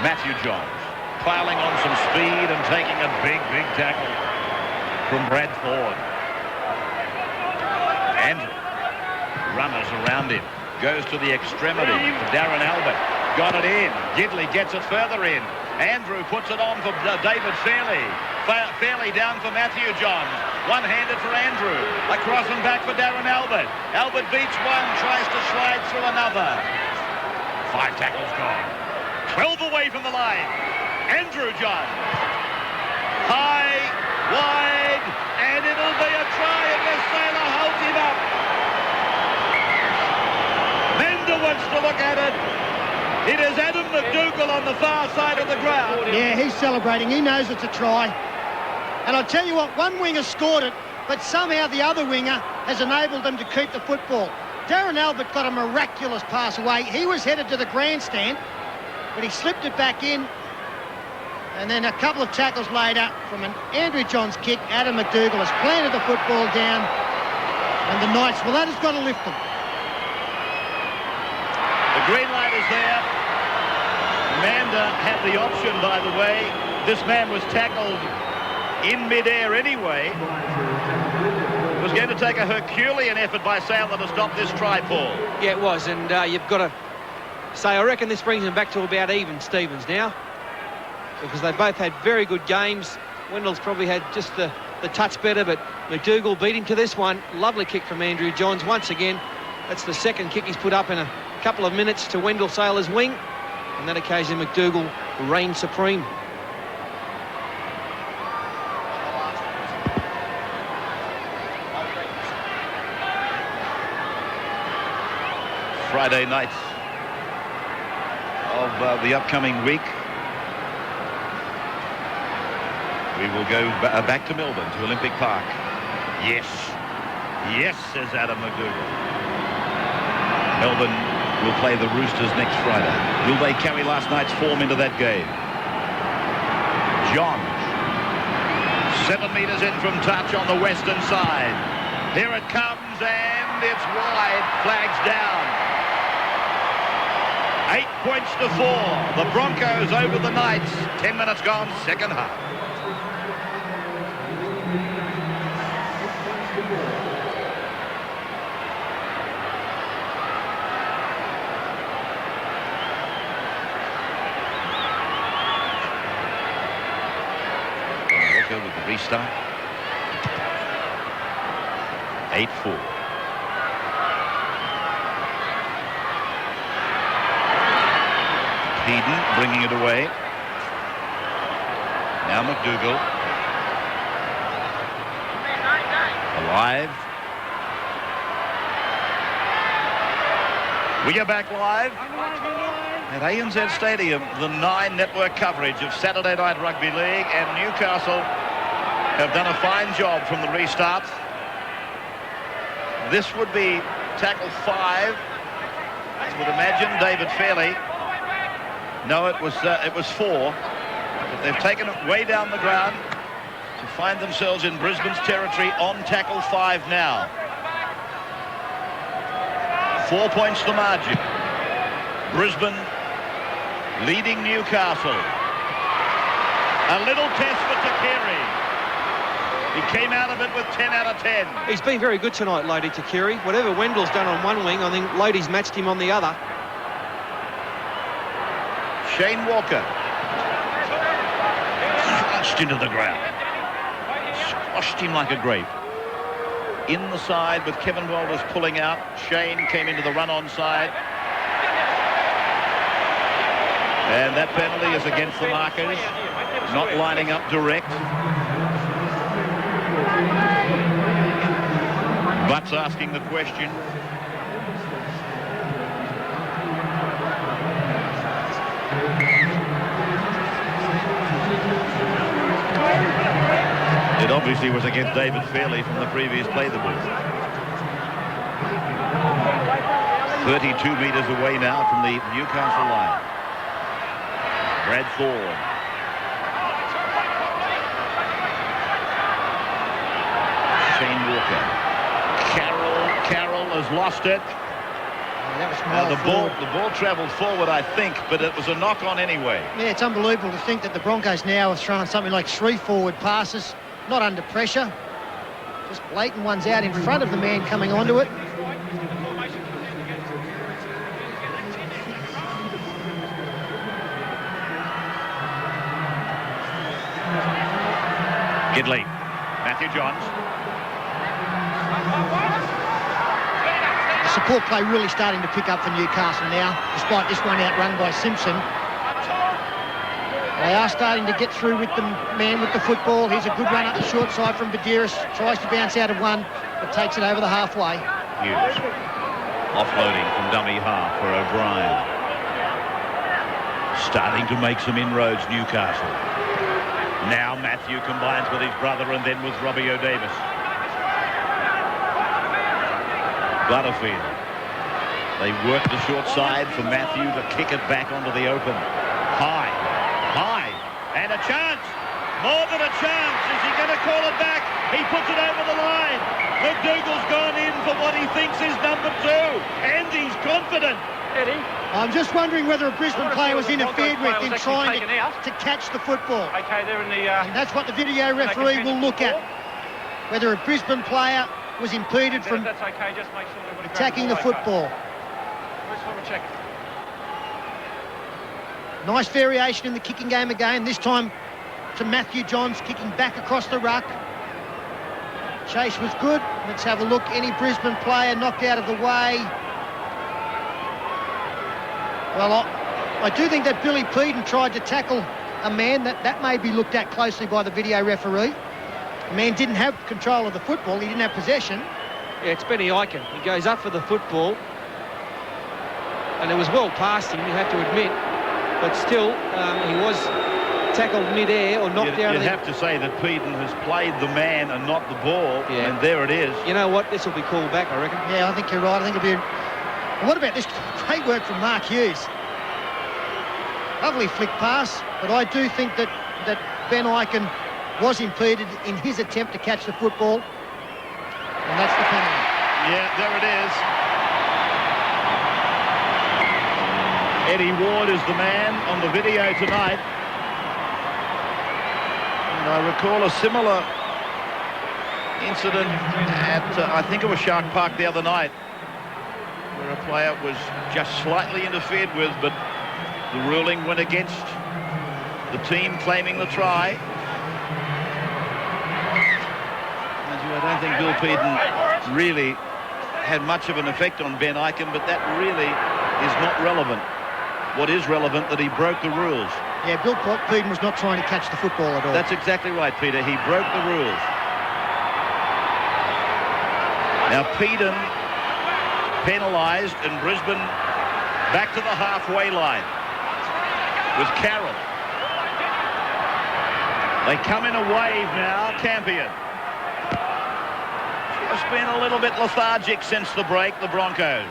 Matthew Johns piling on some speed and taking a big tackle from Brad Thorne. Andrew. Runners around him. Goes to the extremity for Darren Albert. Got it in. Gidley gets it further in. Andrew puts it on for David Fairley. Fairley down for Matthew Johns. One-handed for Andrew. Across and back for Darren Albert. Albert beats one, tries to slide through another. 5 tackles gone. 12 away from the line. Andrew Johns. High, wide, and it'll be a try unless Saylor holds him up. Mender wants to look at it. It is Adam McDougall on the far side of the ground. Yeah, he's celebrating. He knows it's a try. And I'll tell you what, one winger scored it, but somehow the other winger has enabled them to keep the football. Darren Albert got a miraculous pass away. He was headed to the grandstand, but he slipped it back in. And then a couple of tackles later from an Andrew Johns kick, Adam McDougall has planted the football down. And the Knights, well, that has got to lift them. The green light is there. Mander had the option, by the way. This man was tackled in mid-air anyway. It was going to take a Herculean effort by Saylor to stop this try, Paul. Yeah, it was, and you've got to say, I reckon this brings them back to about even Stevens now, because they both had very good games. Wendell's probably had just the touch better, but McDougall beat him to this one. Lovely kick from Andrew Johns once again. That's the second kick he's put up in a couple of minutes to Wendell Saylor's wing. On that occasion, McDougall reigned supreme. Friday night of the upcoming week. We will go back to Melbourne, to Olympic Park. Yes, says Adam McDougall. Melbourne will play the Roosters next Friday. Will they carry last night's form into that game? Johns. 7 metres in from touch on the western side. Here it comes, and it's wide. Flags down. 8 points to 4. The Broncos over the Knights. 10 minutes gone, second half. with the restart. 8-4. Eden bringing it away. Now McDougall. Alive. We go back live at ANZ Stadium, the 9 network coverage of Saturday Night Rugby League, and Newcastle have done a fine job from the restart. This would be tackle 5. I would imagine David Fairley. No, it was 4. But they've taken it way down the ground to find themselves in Brisbane's territory on tackle 5 now. 4 points the margin. Brisbane leading Newcastle. A little test for Takiri. He came out of it with 10 out of 10. He's been very good tonight, Lodi Takiri. Whatever Wendell's done on one wing, I think Lodi's matched him on the other. Shane Walker. Squashed into the ground. Squashed him like a grape. In the side with Kevin Walters pulling out. Shane came into the run-on side. And that penalty is against the markers. Not lining up direct. Butts asking the question. It obviously was against David Fairley from the previous play the ball. 32 metres away now from the Newcastle line. Brad Thorne. Shane Walker. Carroll has lost it. The ball travelled forward, I think, but it was a knock-on anyway. Yeah, it's unbelievable to think that the Broncos now have thrown something like 3 forward passes, not under pressure. Just blatant ones out in front of the man coming onto it. Gidley. Matthew Johns. The support play really starting to pick up for Newcastle now, despite this one outrun by Simpson. They are starting to get through with the man with the football. Here's a good run up the short side from Badiris. Tries to bounce out of one, but takes it over the halfway. Hughes. Offloading from dummy half for O'Brien. Starting to make some inroads, Newcastle. Now Matthew combines with his brother and then with Robbie O'Davis. Butterfield. They work the short side for Matthew to kick it back onto the open. High, and a chance. More than a chance. Is he going to call it back? He puts it over the line. McDougall's gone in for what he thinks is number 2, and he's confident. Eddie? I'm just wondering whether a Brisbane player was interfered with in trying to catch the football. Okay, they're in the... And that's what the video referee will look at. Whether a Brisbane player was impeded from that's okay, just make sure attacking the football. Let's have a check. Nice variation in the kicking game again, this time to Matthew Johns kicking back across the ruck. Chase was good. Let's have a look. Any Brisbane player knocked out of the way? Well, I do think that Billy Peden tried to tackle a man. That may be looked at closely by the video referee. The man didn't have control of the football. He didn't have possession. Yeah, it's Benny Eichen. He goes up for the football. And it was well past him, you have to admit. But still, he was tackled mid-air or knocked down. You'd have to say that Peden has played the man and not the ball, yeah. And there it is. You know what? This will be called back, I reckon. Yeah, I think you're right. I think it'll be... What about this great work from Mark Hughes? Lovely flick pass, but I do think that Ben Eichen was impeded in his attempt to catch the football. And that's the penalty. Yeah, there it is. Eddie Ward is the man on the video tonight. And I recall a similar incident at, I think it was Shark Park the other night, where a player was just slightly interfered with, but the ruling went against the team claiming the try. Peden really had much of an effect on Ben Ikin, but that really is not relevant. What is relevant, that he broke the rules. Yeah, Bill Peden was not trying to catch the football at all. That's exactly right, Peter. He broke the rules. Now Peden penalised, and Brisbane back to the halfway line with Carroll. They come in a wave now, Campion. Just been a little bit lethargic since the break, the Broncos.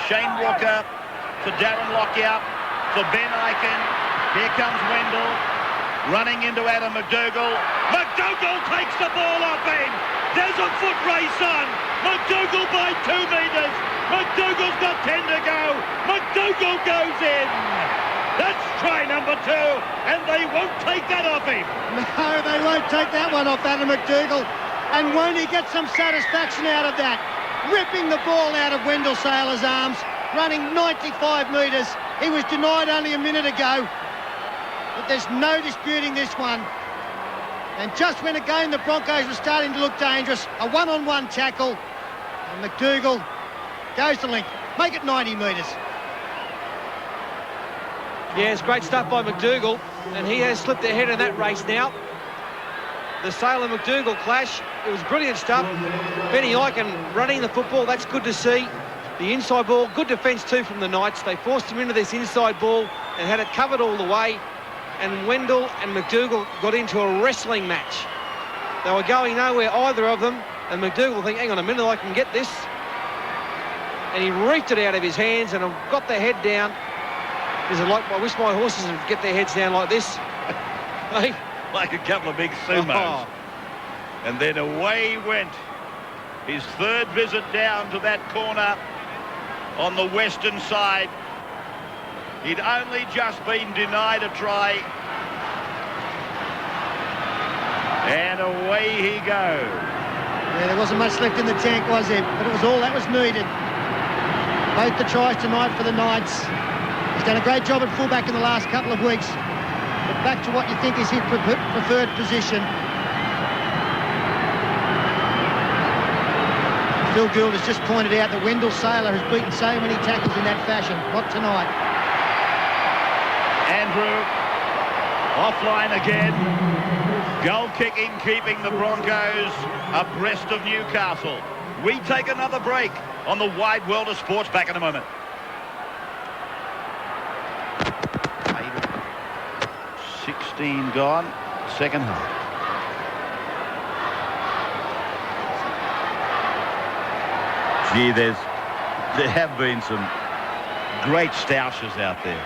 Shane Walker for Darren Lockyer, for Ben Ikin. Here comes Wendell, running into Adam McDougall. McDougall takes the ball off him. There's a foot race on. McDougall by 2 metres. McDougall's got 10 to go. McDougall goes in. That's try number 2, and they won't take that off him. No, they won't take that one off Adam McDougall. And won't he get some satisfaction out of that? Ripping the ball out of Wendell Saylor's arms, running 95 metres. He was denied only a minute ago. But there's no disputing this one. And just when again the Broncos were starting to look dangerous, a one-on-one tackle, and McDougall goes to length. Make it 90 metres. Yeah, it's great stuff by McDougall, and he has slipped ahead in that race now. The Saylor-McDougall clash, it was brilliant stuff. Benny Ikin running the football, that's good to see. The inside ball, good defence too from the Knights. They forced him into this inside ball and had it covered all the way. And Wendell and McDougall got into a wrestling match. They were going nowhere, either of them, and McDougall think, hang on a minute, I can get this. And he reaped it out of his hands and got the head down. Is it like, I wish my horses would get their heads down like this. Hey? Like a couple of big sumos. Oh. And then away he went. His third visit down to that corner on the western side. He'd only just been denied a try. And away he goes. Yeah, there wasn't much left in the tank, was there? But it was all that was needed. Both the tries tonight for the Knights. He's done a great job at fullback in the last couple of weeks. But back to what you think is his preferred position. Phil Gould has just pointed out that Wendell Saylor has beaten so many tackles in that fashion. Not tonight. Andrew offline again. Goal kicking, keeping the Broncos abreast of Newcastle. We take another break on the wide world of sports. Back in a moment. 16 gone, second half. Gee, there have been some great stoushes out there.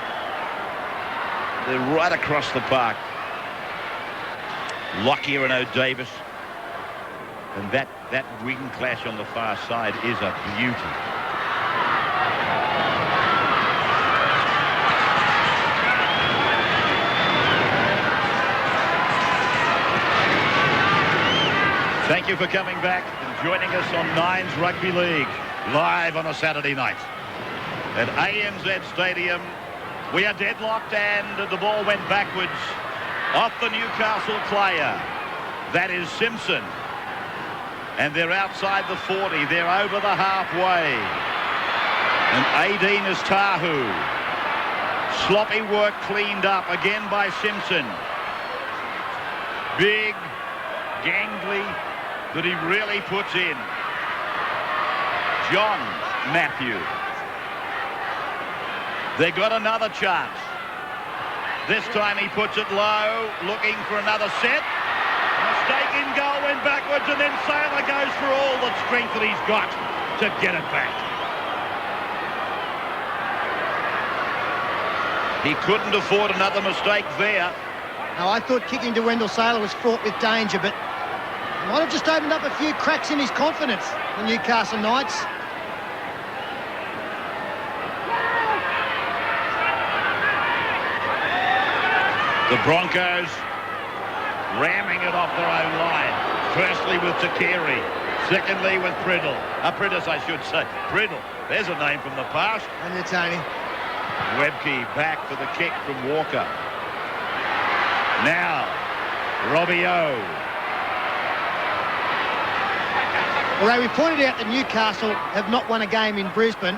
They're right across the park. Lockyer and O'Davis. And that wing clash on the far side is a beauty. Thank you for coming back and joining us on Nines Rugby League, live on a Saturday night. At ANZ Stadium, we are deadlocked and the ball went backwards off the Newcastle player. That is Simpson. And they're outside the 40. They're over the halfway. And Aideen is Tahu. Sloppy work cleaned up again by Simpson. Big, gangly, that he really puts in. John Matthew. They got another chance. This time he puts it low, looking for another set. Mistake in goal, went backwards, and then Saylor goes for all the strength that he's got to get it back. He couldn't afford another mistake there. Now, I thought kicking to Wendell Saylor was fraught with danger, but he might have just opened up a few cracks in his confidence, the Newcastle Knights. The Broncos ramming it off their own line. Firstly with Takiri. Secondly with Priddle. Priddis, I should say. Priddle. There's a name from the past. And it's Tony. Webke back for the kick from Walker. Now, Robbie O. Well, we pointed out that Newcastle have not won a game in Brisbane.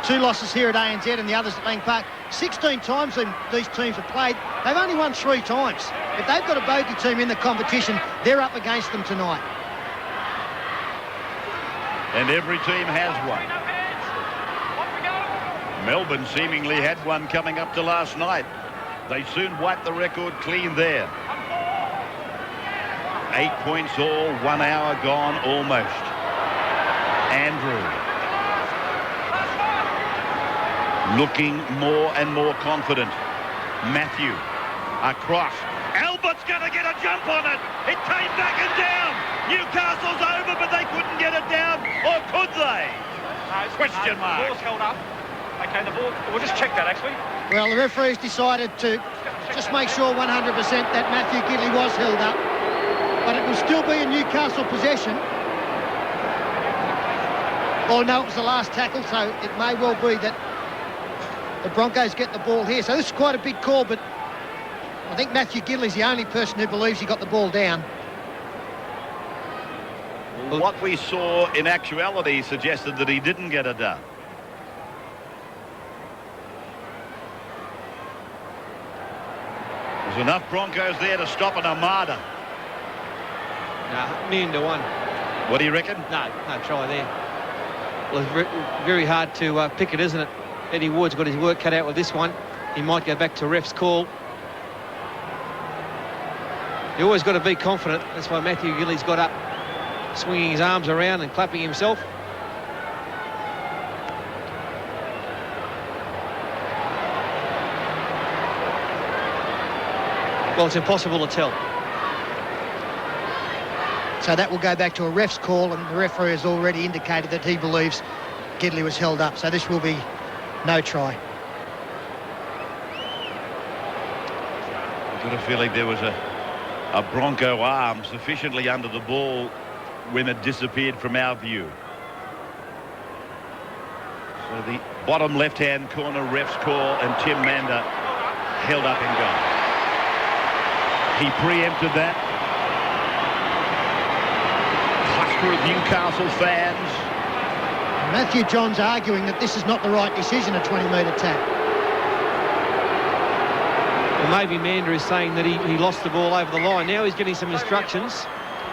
2 losses here at ANZ and the others at Lang Park. 16 times these teams have played. They've only won 3 times. If they've got a bogey team in the competition, they're up against them tonight. And every team has one. Melbourne seemingly had one coming up to last night. They soon wiped the record clean there. 8 points all, 1 hour gone almost. Andrew. Looking more and more confident. Matthew. Across. Albert's going to get a jump on it. It came back and down. Newcastle's over, but they couldn't get it down. Or could they? Question mark. The ball's held up. Okay, the ball... We'll just check that, actually. Well, the referee's decided to just make sure 100% that Matthew Gidley was held up. But it will still be a Newcastle possession. Oh, no, it was the last tackle, so it may well be that the Broncos get the ball here. So this is quite a big call, but I think Matthew Gidley's the only person who believes he got the ball down. What we saw in actuality suggested that he didn't get it done. There's enough Broncos there to stop an armada. No, 1,000,000 to 1. What do you reckon? No try there. Well, it's very hard to pick it, isn't it? Eddie Ward's got his work cut out with this one. He might go back to ref's call. You always got to be confident. That's why Matthew Gidley's got up, swinging his arms around and clapping himself. Well, it's impossible to tell. So that will go back to a ref's call, and the referee has already indicated that he believes Gidley was held up. So this will be no try. I've got a feeling there was a Bronco arm sufficiently under the ball when it disappeared from our view. So the bottom left-hand corner ref's call, and Tim Mander held up in goal. He preempted that. Cluster of Newcastle fans. Matthew John's arguing that this is not the right decision, a 20-metre tap. Well, maybe Mander is saying that he lost the ball over the line. Now he's getting some instructions.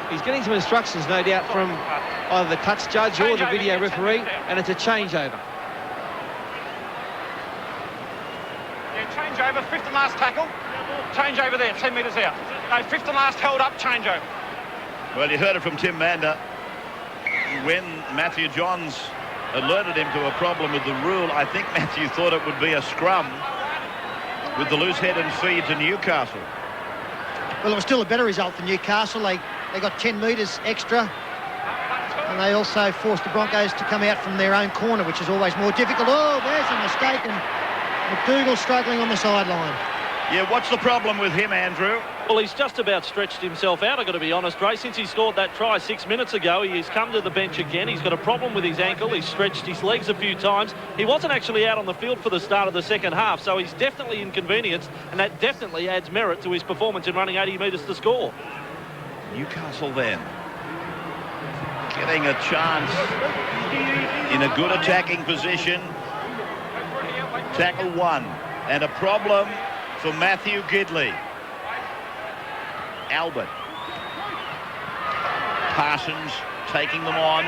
He's getting some instructions, no doubt, from either the touch judge or the video referee, and it's a changeover. Yeah, changeover, 5th and last tackle. Changeover there, 10 metres out. No, 5th and last held up, changeover. Well, you heard it from Tim Mander. When Matthew Johns alerted him to a problem with the rule, I think Matthew thought it would be a scrum with the loose head and feed to Newcastle. Well, it was still a better result for Newcastle. They got 10 metres extra, and they also forced the Broncos to come out from their own corner, which is always more difficult. Oh, there's a mistake, and McDougall struggling on the sideline. Yeah, what's the problem with him, Andrew? Well, he's just about stretched himself out, I've got to be honest, Ray. Since he scored that try 6 minutes ago, he's come to the bench again. He's got a problem with his ankle. He's stretched his legs a few times. He wasn't actually out on the field for the start of the second half, so he's definitely inconvenienced, and that definitely adds merit to his performance in running 80 metres to score. Newcastle then getting a chance in a good attacking position. Tackle 1, and a problem for Matthew Gidley. Albert. Parsons taking them on,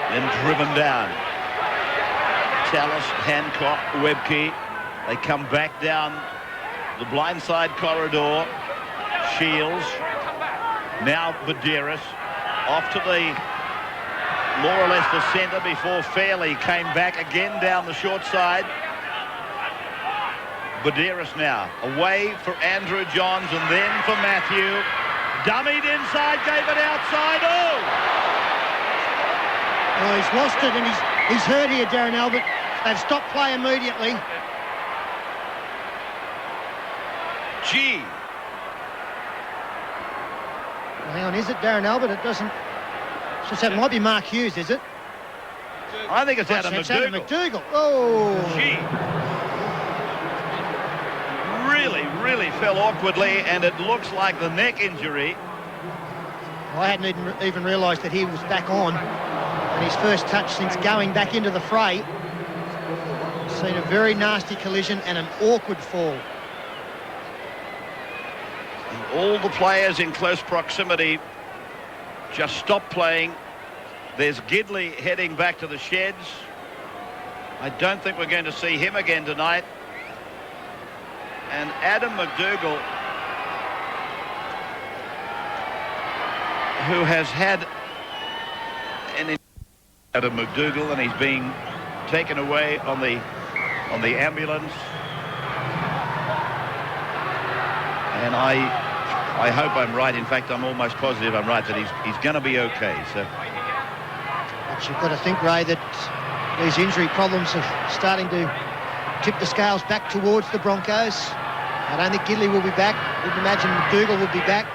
then driven down. Tallis, Hancock, Webke. They come back down the blindside corridor. Shields. Now Badeiros. Off to the more or less the centre before Fairley came back again down the short side. Badeiros now away for Andrew Johns and then for Matthew. Dummied inside, gave it outside. Oh, he's lost it, and he's hurt here, Darren Albert. They've stopped play immediately. Gee. Well, hang on, is it Darren Albert? It doesn't... So that might be Mark Hughes, is it? I think it's Adam McDougall. McDougall. Oh. Gee. Really fell awkwardly, and it looks like the neck injury I hadn't even realised that he was back on. And his first touch since going back into the fray. Seen a very nasty collision and an awkward fall. And all the players in close proximity just stopped playing. There's Gidley heading back to the sheds. I don't think we're going to see him again tonight. And Adam McDougall, who has had an Adam McDougall, and he's being taken away on the ambulance. And I hope I'm right. In fact, I'm almost positive I'm right that he's going to be okay. So, but you've got to think, Ray, that these injury problems are starting to tip the scales back towards the Broncos. I don't think Gidley will be back. I would imagine McDougall will be back.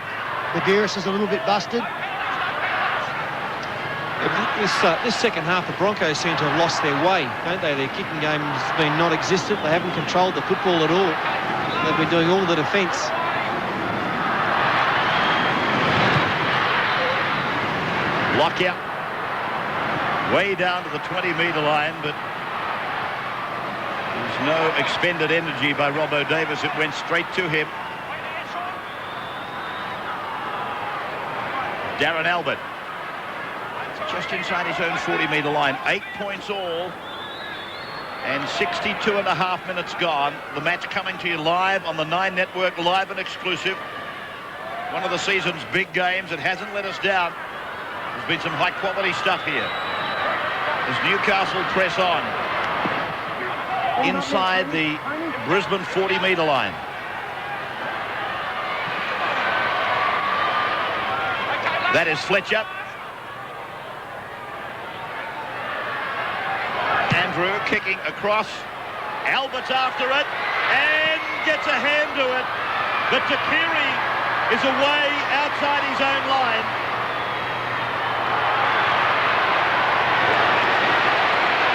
Badiris is a little bit busted. This second half, the Broncos seem to have lost their way, don't they? Their kicking game has been non-existent. They haven't controlled the football at all. They've been doing all the defence. Lockout. Way down to the 20-metre line, but there's no expended energy by Robbo Davis. It went straight to him. Darren Albert. Just inside his own 40-metre line. 8 points all. And 62 and a half minutes gone. The match coming to you live on the Nine Network, live and exclusive. One of the season's big games. It hasn't let us down. There's been some high-quality stuff here. As Newcastle press on inside the Brisbane 40-metre line. That is Fletcher. Andrew kicking across. Albert's after it and gets a hand to it. But Takiri is away outside his own line.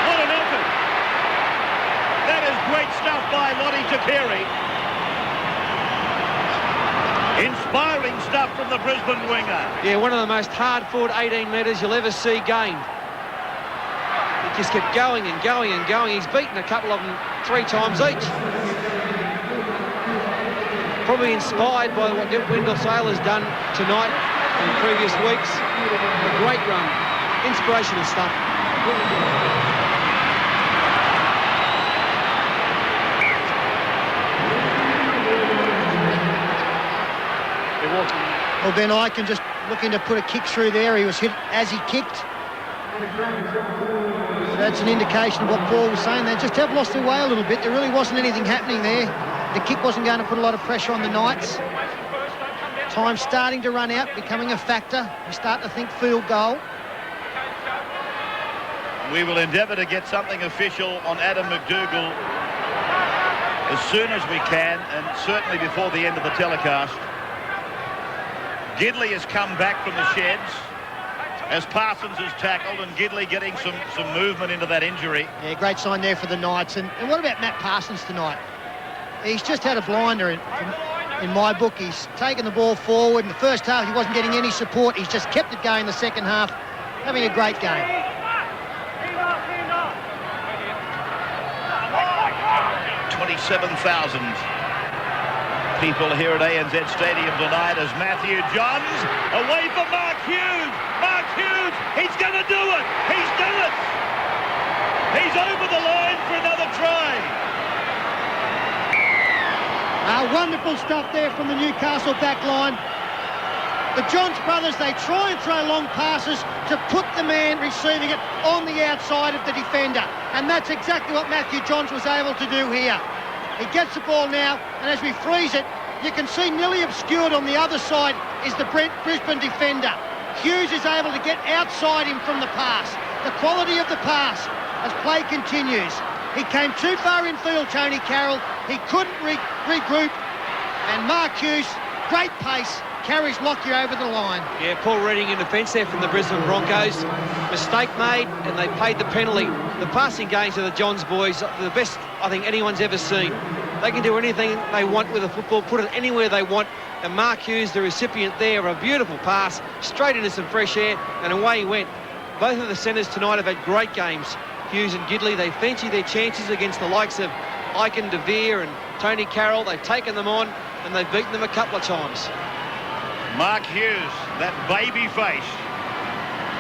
What an effort. That is great stuff by Lottie Takiri. Inspiring stuff from the Brisbane winger. Yeah, one of the most hard-fought 18 metres you'll ever see gained. He just kept going and going and going. He's beaten a couple of them 3 times each. Probably inspired by what Wendell Sailor's done tonight and in previous weeks. A great run. Inspirational stuff. Well, Ben Ikin just looking to put a kick through there. He was hit as he kicked. So that's an indication of what Paul was saying. They just have lost their way a little bit. There really wasn't anything happening there. The kick wasn't going to put a lot of pressure on the Knights. Time starting to run out, becoming a factor. We start to think field goal. We will endeavour to get something official on Adam McDougall as soon as we can, and certainly before the end of the telecast. Gidley has come back from the sheds as Parsons is tackled, and Gidley getting some movement into that injury. Yeah, great sign there for the Knights. And what about Matt Parsons tonight? He's just had a blinder in my book. He's taken the ball forward. In the first half, he wasn't getting any support. He's just kept it going in the second half, having a great game. 27,000 people here at ANZ Stadium tonight as Matthew Johns away from Mark Hughes. Mark Hughes, he's going to do it. He's done it. He's over the line for another try. Wonderful stuff there from the Newcastle back line. The Johns brothers, they try and throw long passes to put the man receiving it on the outside of the defender. And that's exactly what Matthew Johns was able to do here. He gets the ball now, and as we freeze it, you can see nearly obscured on the other side is the Brisbane defender. Hughes is able to get outside him from the pass. The quality of the pass as play continues. He came too far in field, Tony Carroll. He couldn't regroup. And Mark Hughes, great pace, carries Lockyer over the line. Yeah, Paul Reading in defence there from the Brisbane Broncos. Mistake made, and they paid the penalty. The passing games of the Johns boys, the best I think anyone's ever seen. They can do anything they want with the football, put it anywhere they want. And Mark Hughes, the recipient there, of a beautiful pass, straight into some fresh air, and away he went. Both of the centres tonight have had great games. Hughes and Gidley, they fancy their chances against the likes of Aiken, De Vere and Tony Carroll. They've taken them on, and they've beaten them a couple of times. Mark Hughes, that baby face,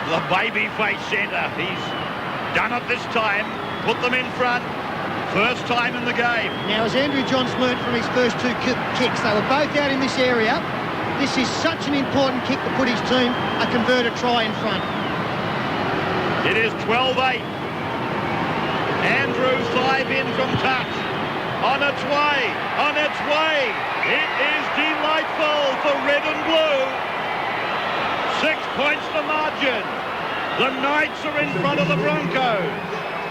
the baby face centre. He's done it this time, put them in front, first time in the game. Now, as Andrew Johns learned from his first two kicks, they were both out in this area. This is such an important kick to put his team a converted try in front. It is 12-8. Andrew 5 in from touch. On its way, on its way. It is delightful for red and blue. 6 points the margin. The Knights are in front of the Broncos.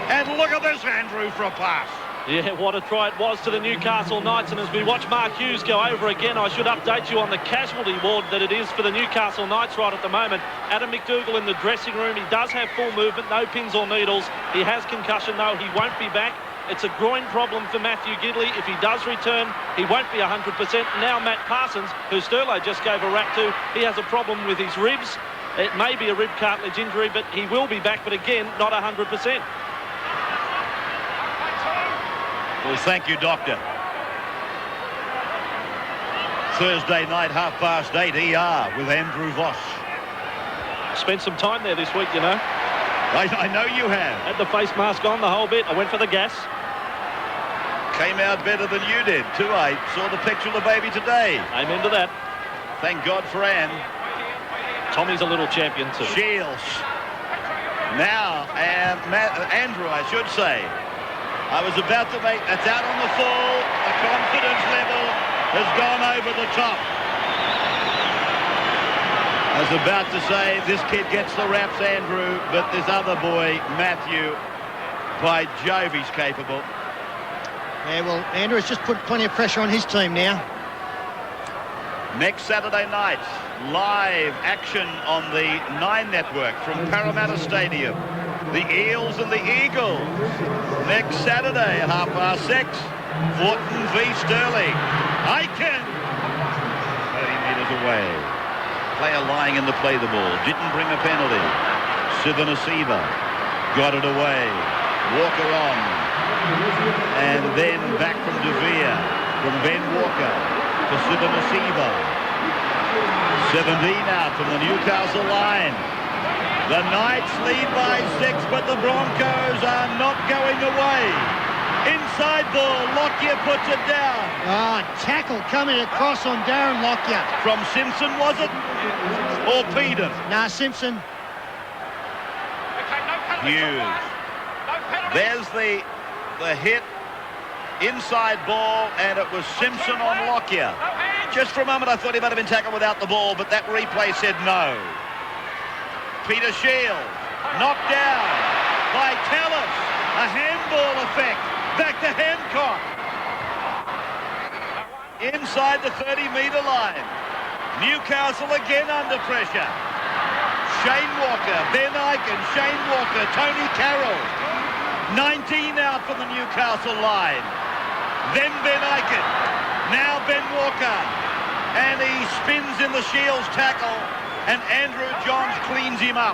And look at this, Andrew, for a pass. Yeah, what a try it was to the Newcastle Knights. And as we watch Mark Hughes go over again, I should update you on the casualty ward that it is for the Newcastle Knights right at the moment. Adam McDougall in the dressing room. He does have full movement, no pins or needles. He has concussion, though. He won't be back. It's a groin problem for Matthew Gidley. If he does return, he won't be 100%. Now Matt Parsons, who Sterlo just gave a rap to, he has a problem with his ribs. It may be a rib cartilage injury, but he will be back, but again, not 100%. Well, thank you, Doctor. Thursday night, 8:30 ER with Andrew Voss. Spent some time there this week, you know. I know you have. Had the face mask on the whole bit. I went for the gas. Came out better than you did, too. I saw the picture of the baby today. Amen to that. Thank God for Anne. Tommy's a little champion too. Shields. Now, Andrew, I should say. I was about to make, that's out on the full. The confidence level has gone over the top. I was about to say, this kid gets the raps, Andrew, but this other boy, Matthew, by Jove, he's capable. Yeah, well, Andrew has just put plenty of pressure on his team now. Next Saturday night, live action on the 9 network from Parramatta Stadium. The Eels and the Eagles. Next Saturday, 6:30. Fortin v Sterling. Aiken. 30 metres away. Player lying in the play the ball. Didn't bring a penalty. Sivanasiva got it away. Walker on. And then back from De Vere. From Ben Walker to Sivanasiva. 17 out from the Newcastle line. The Knights lead by 6, but the Broncos are not going away. Inside ball, Lockyer puts it down. Tackle coming across on Darren Lockyer. From Simpson, was it? Or Peden? Nah, Simpson. Hughes. There's the hit. Inside ball, and it was Simpson on Lockyer. Just for a moment, I thought he might have been tackled without the ball, but that replay said no. Peter Shields, knocked down by Tallis. A handball effect. Back to Hancock. Inside the 30-metre line. Newcastle again under pressure. Shane Walker, Ben Aiken, Shane Walker, Tony Carroll. 19 out from the Newcastle line. Then Ben Aiken. Now Ben Walker. And he spins in the Shields tackle. And Andrew Johns cleans him up.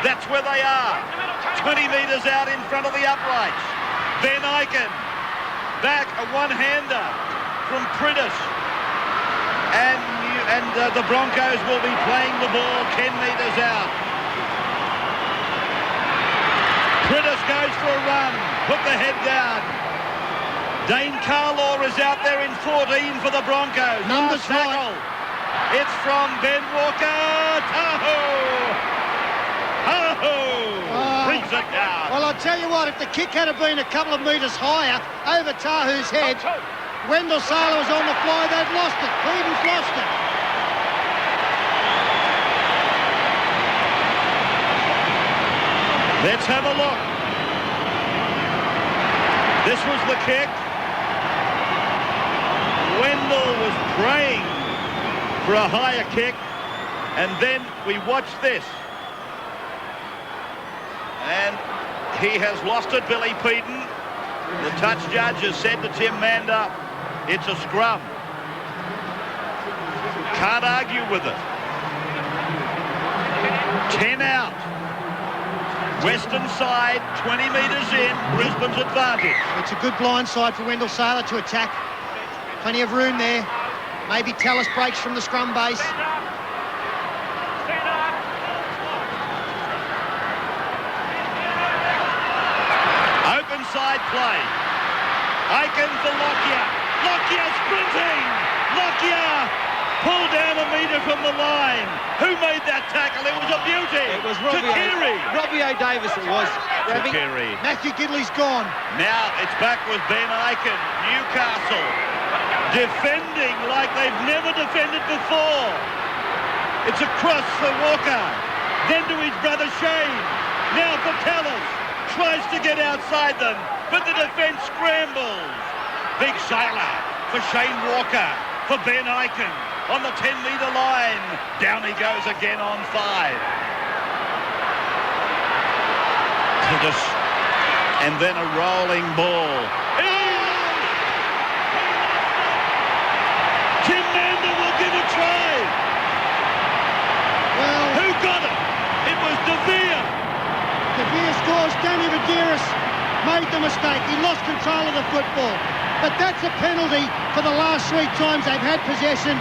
That's where they are. 20 metres out in front of the uprights. Ben Aiken. Back a one-hander from Prittis. And the Broncos will be playing the ball 10 metres out. Prittis goes for a run. Put the head down. Dane Carlaw is out there in 14 for the Broncos. Numbers tackle. It's from Ben Walker. Tahoe! Brings it down. Well, I'll tell you what, if the kick had been a couple of metres higher over Tahu's head, Wendell Saylor was on the fly, they'd lost it. Peden's lost it. Let's have a look. This was the kick. Wendell was praying for a higher kick, and then we watch this. And he has lost it, Billy Peden. The touch judge has said to Tim Mander, it's a scrum. Can't argue with it. 10 out. Western side, 20 metres in, Brisbane's advantage. It's a good blind side for Wendell Sailor to attack. Plenty of room there. Maybe Tallis breaks from the scrum base. Open side play. Aiken for Lockyer. Lockyer sprinting. Lockyer pulled down a metre from the line. Who made that tackle? It was a beauty. It was Robbie O'Davis. It was. Takiri. Matthew Gidley's gone. Now it's back with Ben Aiken. Newcastle defending like they've never defended before. It's a cross for Walker. Then to his brother Shane. Now for Tallis. Tries to get outside them, but the defence scrambles. Big Sailor for Shane Walker, for Ben Aiken on the 10-metre line. Down he goes again on 5. And then a rolling ball. Tim Mander will give a try. Well, Who got it? It was De Vere. De Vere scores. Danny Medeiros made the mistake. He lost control of the football. But that's a penalty for the last 3 times they've had possession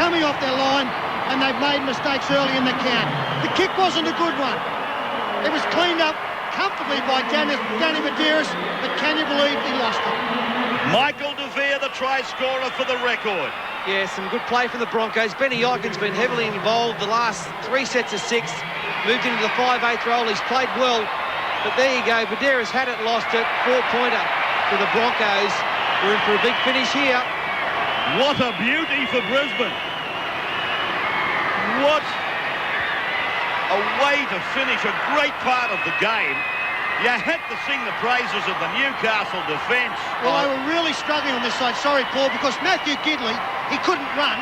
coming off their line, and they've made mistakes early in the count. The kick wasn't a good one. It was cleaned up comfortably by Danny Medeiros, but can you believe he lost it? Michael De Vere, the try scorer for the record. Yeah, some good play from the Broncos. Benny Aiken's been heavily involved the last 3 sets of 6. Moved into the 5/8 role. He's played well. But there you go. Medeiros had it, lost it. 4-pointer for the Broncos. We're in for a big finish here. What a beauty for Brisbane. What a way to finish a great part of the game. You had to sing the praises of the Newcastle defence. Well, they were really struggling on this side. Sorry, Paul, because Matthew Gidley, he couldn't run,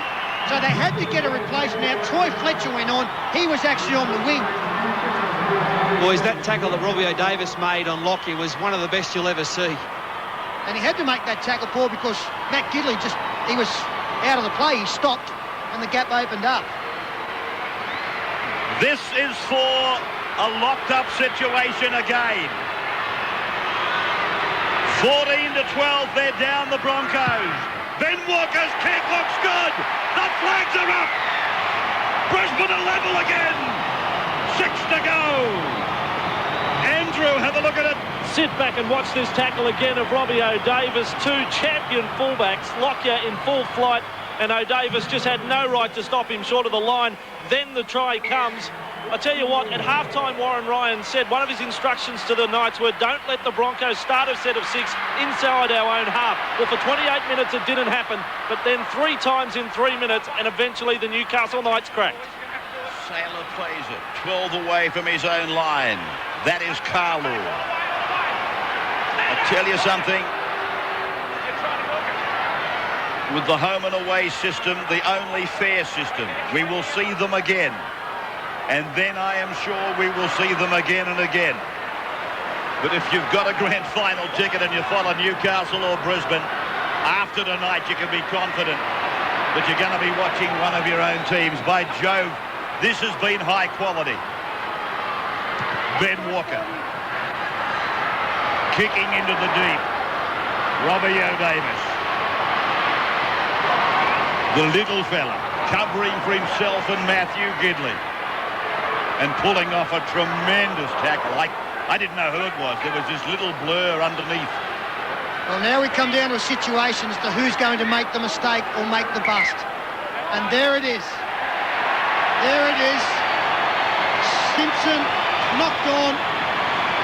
so they had to get a replacement out. Troy Fletcher went on. He was actually on the wing. Boys, that tackle that Robbie O'Davis made on Lockyer was one of the best you'll ever see. And he had to make that tackle, Paul, because Matt Gidley he was out of the play. He stopped, and the gap opened up. This is for a locked-up situation again. 14-12, they're down the Broncos. Ben Walker's kick looks good. The flags are up. Brisbane are level again. 6 to go. Andrew, have a look at it. Sit back and watch this tackle again of Robbie O'Davis. 2 champion fullbacks, Lockyer in full flight, and O'Davis just had no right to stop him short of the line. Then the try comes. I tell you what, at halftime, Warren Ryan said one of his instructions to the Knights were don't let the Broncos start a set of 6 inside our own half. Well, for 28 minutes it didn't happen, but then 3 times in 3 minutes, and eventually the Newcastle Knights cracked. Sailor plays it, 12 away from his own line. That is Carlu. I'll tell you something. With the home and away system, the only fair system, we will see them again. And then I am sure we will see them again and again. But if you've got a grand final ticket and you follow Newcastle or Brisbane, after tonight you can be confident that you're going to be watching one of your own teams. By Jove, this has been high quality. Ben Walker. Kicking into the deep. Robbie O'Davis. The little fella covering for himself and Matthew Gidley. And pulling off a tremendous tackle. I didn't know who it was. There was this little blur underneath. Well, now we come down to a situation as to who's going to make the mistake or make the bust. And there it is. There it is. Simpson knocked on.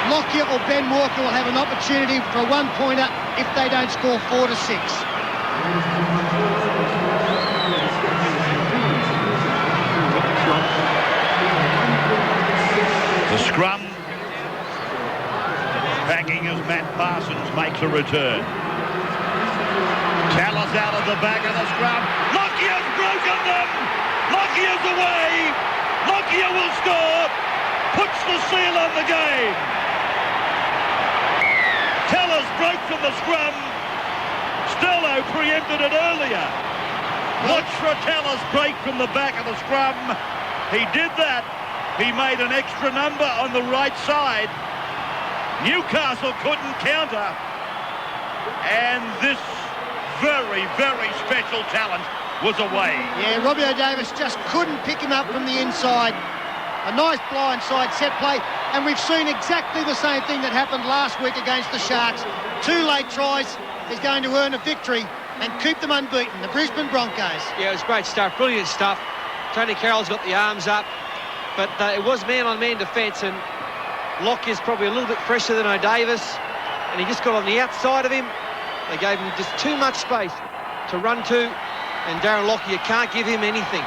Lockyer or Ben Walker will have an opportunity for a 1-pointer if they don't score 4 to 6. The scrum backing as Matt Parsons makes a return. Tallis out of the back of the scrum. Lockyer's broken them. Lockyer's away. Lockyer will score. Puts the seal on the game. Tallis broke from the scrum. Sterlo preempted it earlier. Watch Fratella's break from the back of the scrum. He did that. He made an extra number on the right side. Newcastle couldn't counter. And this very, very special talent was away. Yeah, Robbie O'Davis just couldn't pick him up from the inside. A nice blindside set play, and we've seen exactly the same thing that happened last week against the Sharks. 2 late tries is going to earn a victory and keep them unbeaten, the Brisbane Broncos. Yeah, it was great stuff, brilliant stuff. Tony Carroll's got the arms up, but it was man-on-man defence, and Lockyer's probably a little bit fresher than O'Davis, and he just got on the outside of him. They gave him just too much space to run to, and Darren Lockyer can't give him anything.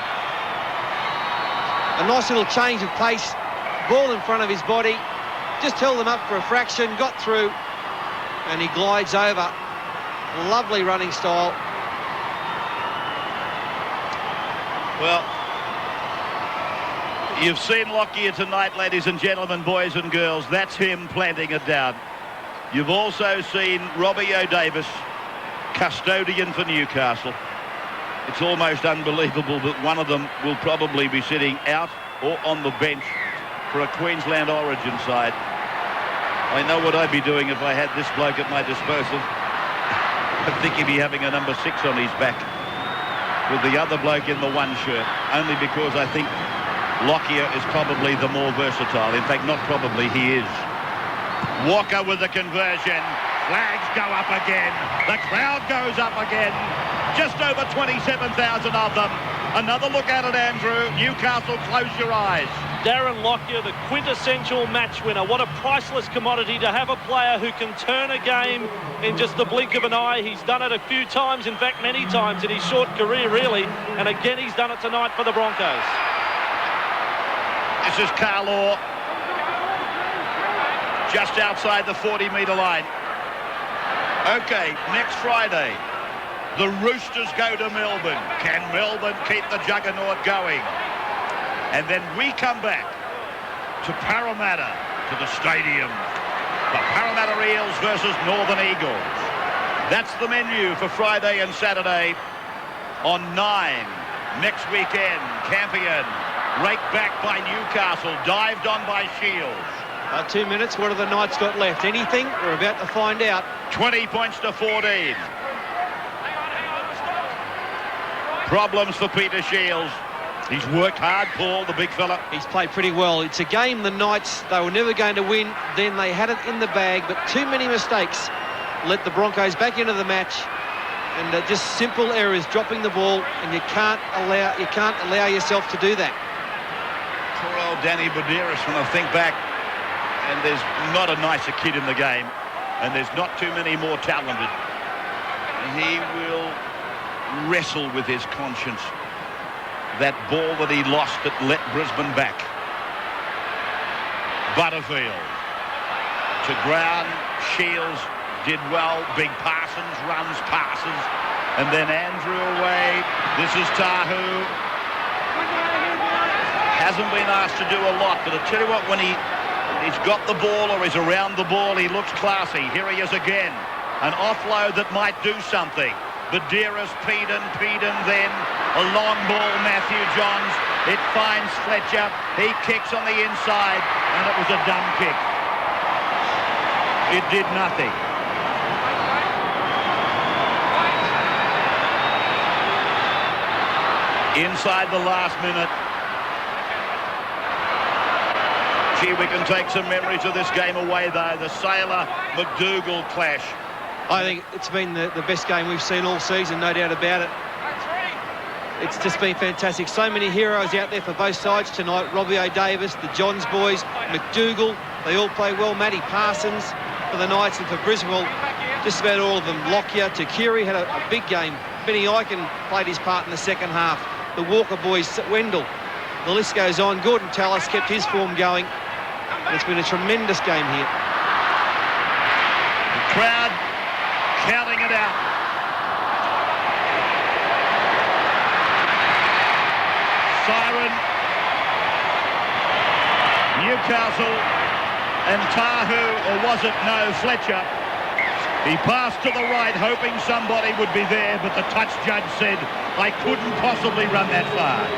A nice little change of pace, ball in front of his body, just held them up for a fraction, got through, and he glides over. Lovely running style. Well, you've seen Lockyer tonight, ladies and gentlemen, boys and girls. That's him planting it down. You've also seen Robbie O'Davis, custodian for Newcastle. It's almost unbelievable that one of them will probably be sitting out or on the bench for a Queensland Origin side. I know what I'd be doing if I had this bloke at my disposal. I think he'd be having a number 6 on his back with the other bloke in the 1 shirt, only because I think Lockyer is probably the more versatile. In fact, not probably, he is. Walker with the conversion. Flags go up again. The crowd goes up again. Just over 27,000 of them. Another look at it, Andrew. Newcastle, close your eyes. Darren Lockyer, the quintessential match winner. What a priceless commodity to have a player who can turn a game in just the blink of an eye. He's done it a few times, in fact many times in his short career really, and again he's done it tonight for the Broncos. This is Carlaw, just outside the 40-metre line. Okay, next Friday, the Roosters go to Melbourne. Can Melbourne keep the juggernaut going? And then we come back to Parramatta, to the stadium. The Parramatta Eels versus Northern Eagles. That's the menu for Friday and Saturday on 9. Next weekend, Campion, raked back by Newcastle, dived on by Shields. 2 minutes, what have the Knights got left? Anything? We're about to find out. 20 points to 14. Problems for Peter Shields. He's worked hard, Paul, the big fella. He's played pretty well. It's a game the Knights, they were never going to win. Then they had it in the bag, but too many mistakes let the Broncos back into the match. And just simple errors, dropping the ball, and you can't allow yourself to do that. Poor old Danny Buderis, when I think back, and there's not a nicer kid in the game, and there's not too many more talented. He will wrestle with his conscience. That ball that he lost that let Brisbane back. Butterfield to ground. Shields did well. Big Parsons runs, passes, and then Andrew away. This is Tahu. Hasn't been asked to do a lot, but I tell you what, when he's got the ball or is around the ball, he looks classy. Here he is again. An offload that might do something. Buderis, Peden, then a long ball, Matthew Johns. It finds Fletcher. He kicks on the inside, and it was a dumb kick. It did nothing. Inside the last minute. Gee, we can take some memories of this game away, though. The Sailor-McDougall clash. I think it's been the best game we've seen all season, no doubt about it. It's just been fantastic. So many heroes out there for both sides tonight. Robbie O'Davis, the Johns boys, McDougall, they all play well. Matty Parsons for the Knights, and for Brisbane, well, just about all of them. Lockyer, Takiri had a big game. Benny Eichen played his part in the second half. The Walker boys, Wendell. The list goes on. Gordon Tallis kept his form going. And it's been a tremendous game here. The crowd counting it out. Siren. Newcastle and Tahu, or was it no, Fletcher, He passed to the right, hoping somebody would be there, but the touch judge said, I couldn't possibly run that far.